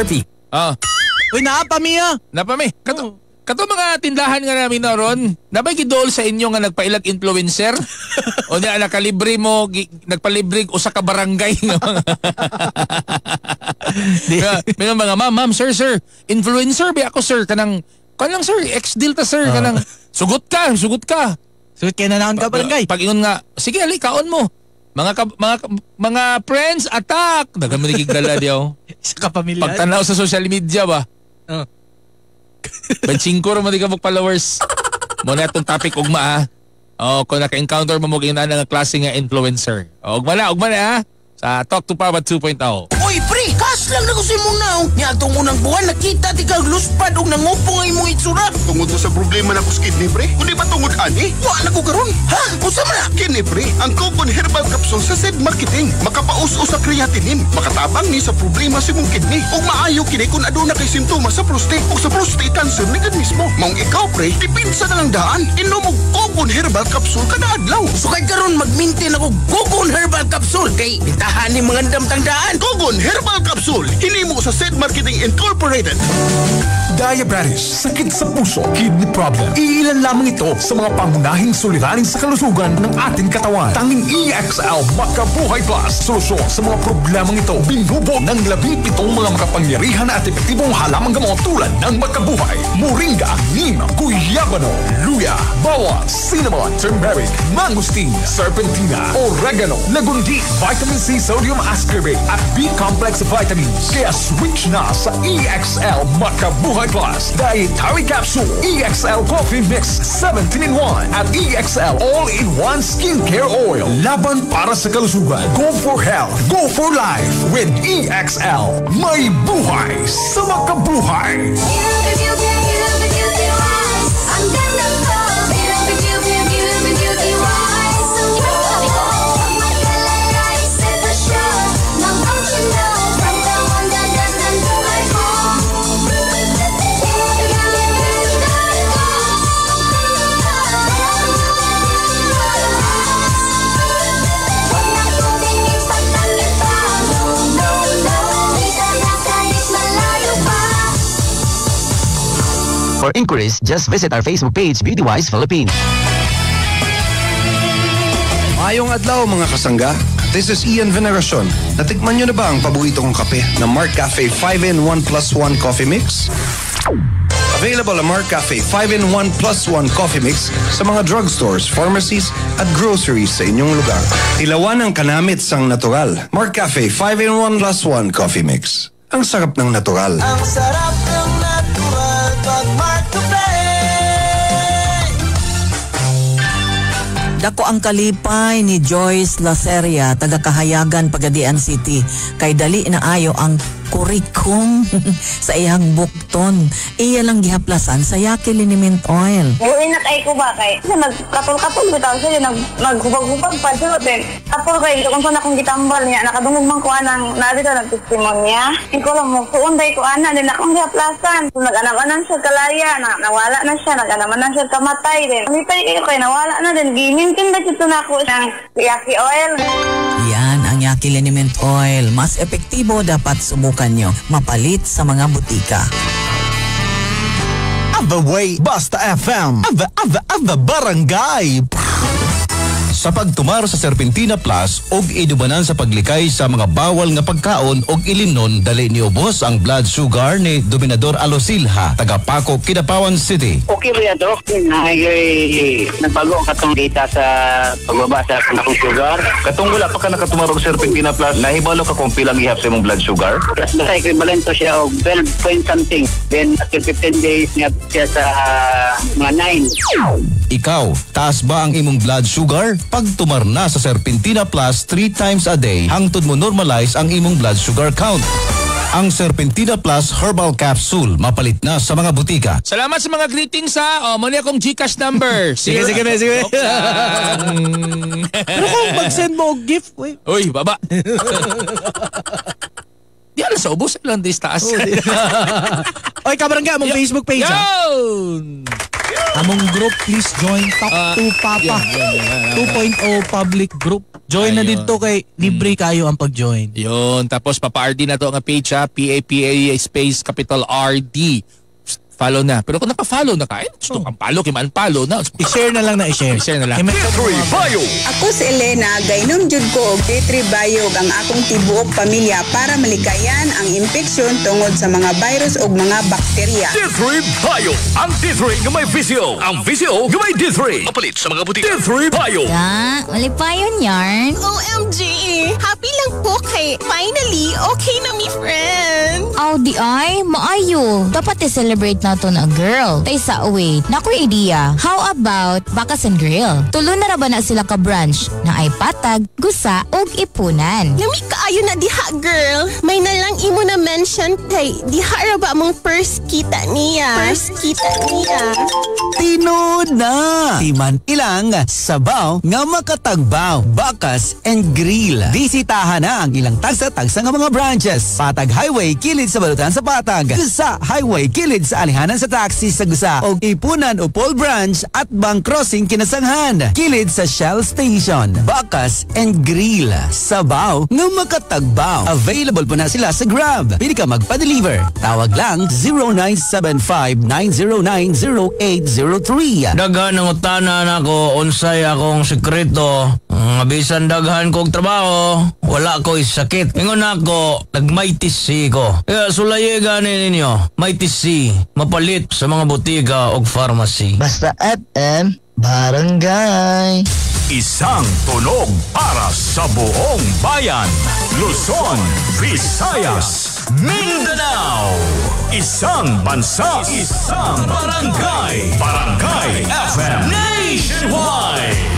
Sharpie. Uy, naapami Napami. Kato mga tindahan nga namin na ron, nabay gidol sa inyo nga nagpailag influencer? O niya, nakalibre mo, nagpalibre usa ka barangay nga mga. May mga ma'am, sir, influencer ba ako, sir? Kanang sir, ex-deal ta, sir. Kanang, sugot ka. Sugot ka na naon ka barangay. Pag-ingon nga, sige, ali, kaon mo. Mga friends, attack! Dagan mo nagigdala diyaw. Isa ka pamilya. Pagtanaw sa social media ba? Bansingko rin mo di ka mag-followers. Muna itong topic ugma kung naka-encounter mo mo ganyan nga klase nga influencer. Ugma na sa Talk to Papa 2.0. Oy, pre, kas lang na ko si mong naong. Niya itong unang buwan, nakita di ka luspad o nangupong ay mong itsura. Tungod mo sa problema na ko kidney, pre. Kundi ba tungod ani? Wa na ko karon. Ha? Usa man na? Kidney, pre. Ang Cogon Herbal Capsule sa Zed Marketing. Makapaus-us sa creatinine. Makatabang ni sa problema si mong kidney. O maayo kini kung aduna kay simptoma sa prostate o sa prostate cancer ni gan mismo. Maong ikaw, pre, dipinsa na lang daan. Inom og Cogon Herbal Capsule kada adlaw. So kay karon mag-maintain ako Cogon Herbal Capsule kay bitahan ni mga damtang daan. Cogon Herbal Capsule. Hinimo sa Zed Marketing Incorporated. Diabetes, sakit sa puso, kidney problem. Iilan lamang ito sa mga pangunahing suliranin sa kalusugan ng ating katawan. Tanging EXL Makabuhay Plus. Solusyon sa mga problemang ito. Binubo ng 17 mga makapangyarihan at epektibong halamang gamot tulad ng Makabuhay, Moringa, Neem, Guyabano, Luya, Bawang, Cinnamon, Turmeric, Mangosteen, Serpentina, Oregano, Lagundi, Vitamin C, Sodium Ascorbate at B-complex vitamins. Kaya switch na sa EXL Makabuhay Plus Dietary Capsule, EXL Coffee Mix 17-in-1 at EXL All-in-1 Skincare Oil. Laban para sa kalusugan. Go for health. Go for life with EXL. May buhay sa makabuhay. For inquiries, just visit our Facebook page, Beautywise Philippines. Mayong adlaw mga kasangga. This is Ian Veneracion. Natikman nyo na ba ang paborito kong kape na Mark Cafe 5-in-1 plus 1 coffee mix? Available ang Mark Cafe 5-in-1 plus 1 coffee mix sa mga drugstores, pharmacies at groceries sa inyong lugar. Ilawan ang kanamit sang natural. Mark Cafe 5-in-1 plus 1 coffee mix. Ang sarap ng natural. Ang sarap ng natural pag Mark Cafe. Dako ang kalipay ni Joyce Laceria, taga Kahayagan, Pagadian City. Kay dali na ayo ang kurikum sa iyang bukton. Iya lang gihaplasan sa Yaki Liniment Oil. Buinat ay ko ba kay nagkatol-katol bitaw siya naghubag-hubag pa siya din. Tapos kay kung saan akong gitambal niya nakadungog man ko anang narito nagtestimonya. Iko lang mo kuunday ko ana din akong gihaplasan. Nag-anam-anam siya kalaya nawala na siya nag-anam-anam siya kamatay din. Nitay kayo kay nawala na din gimintin ba dito na ako siyang Yaki Oil. Yan ang Yaki Liniment Oil. Mas epektibo dapat subukan nyo. Mapalit sa mga butika. The way, Basta FM. The barangay. Sa pagtumar sa Serpentina Plus og idubanan sa paglikay sa mga bawal nga pagkaon og ilinon dali ni ubos ang blood sugar ni Dominador Alosilha, taga Paco, Kidapawan City. Okay ba Doc? Nagbago ang katong data sa pagbaba sa akong sugar. Katong wala pa ka nakatumar og Serpentina Plus, nahibalo ka kung pilang ihap sa imong blood sugar? Basta equivalent to siya og 12 point something. Then after 15 days niya siya sa mga 9. Ikaw, taas ba ang imong blood sugar? Pagtumar na sa Serpentina Plus 3 times a day, hangtod mo normalize ang imong blood sugar count. Ang Serpentina Plus Herbal Capsule, mapalit na sa mga butika. Salamat sa mga greetings ha. Muna akong GCash number. Sige. Pero kung mag-send mo gift, uy, baba. Di alam sa ubos lang dis taas. Oy, kabarangga, among Facebook page. Yun! Among group, please join Talk to Papa 2.0 public group. Join na dito kay libre kayo ang pag-join. Yun. Tapos papa-RD na to ang page ha. PAPA space capital RD. Follow na. Pero kung naka-follow na ka, gusto kang follow, kaya man-follow na. I-share na lang na i-share. I-share na lang. T3 Bio. Ako si Elena, gaynom jud ko og T3 Bio ang akong tibuok pamilya para malikayan ang infeksyon tungod sa mga virus o mga bakterya. T3 Bio. Ang T3 nga may visio. Ang visio nga may D3. Mapalit sa mga butika. T3 Bio. Ya, malipayon yarn. OMG! Happy lang po kay finally okay na mi friend. Aw di ay, maayo. Dapat i-celebrate nato na girl. Tay sa away, nakoy idea. How about Bakas and Grill? Tulo na ra ba na sila ka branch na ay patag, gusa, ug ipunan. Lami kaayo na diha girl. May nalang imo na mention kay diha ra ba mong first kita niya. Tinod na! Timan ilang sabaw nga makatagbaw. Bakas and Grill. Bisitahan na ang ilang tagsa-tagsa nga mga branches. Patag Highway, kilid sa Balutan sa Patag. Gusa Highway, kilid sa Alihanan sa Taxi sa Gusa. O Ipunan o Paul Branch at Bank Crossing Kinasanghan. Kilid sa Shell Station. Bakas and Grill. Sabaw nga makatagbaw. Available po na sila sa Grab. Pili ka magpa-deliver. Tawag lang 0975-909-0803. Daghan ang utanan ako, unsay akong sekreto. Bisan daghan kong trabaho, wala ko sakit. Ingon ako, nagmaitis C ko. Kaya sulaye ganin ninyo, maitis C, mapalit sa mga butika o pharmacy. Basta FM, barangay. Isang tunog para sa buong bayan. Luzon, Visayas, Mindanao. Isang bansa, isang barangay. Barangay FM Nationwide.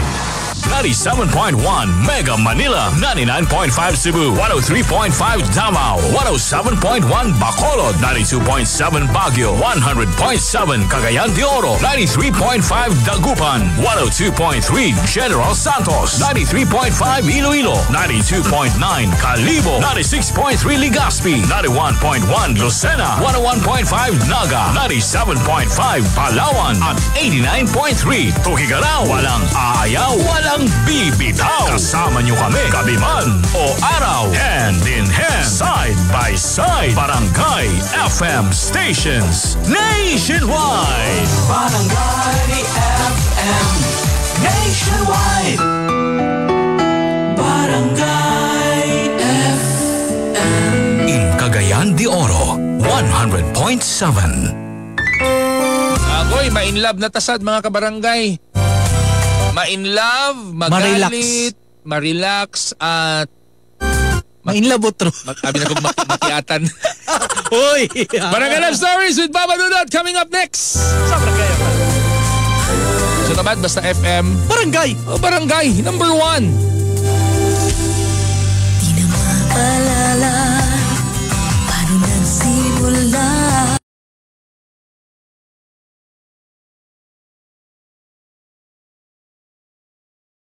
97.1 Mega Manila, 99.5 Cebu, 103.5 Davao, 107.1 Bacolod, 92.7 Baguio, 100.7 Cagayan de Oro, 93.5 Dagupan, 102.3 General Santos, 93.5 Iloilo, 92.9 Calibo, 96.3 Legazpi, 91.1 Lucena, 101.5 Naga, 97.5 Palawan, at 89.3 Tugigarao. Walang aayaw, walang bibitaw. Kasama nyo kami, gabi man o araw. Hand in hand, side by side. Barangay FM stations nationwide. Barangay FM Nationwide. Barangay FM. In Cagayan de Oro, 100.7. Ako'y ma-inlove na tasad mga kabarangay. Ma-inlove, magalit, ma-relax, at ma-inlove otro. Sabi na kong makiatan. Uy! Barangay Love Stories with Baba Dudot coming up next. Sa Barangay FM. So naman, basta FM. Barangay! Barangay, number 1.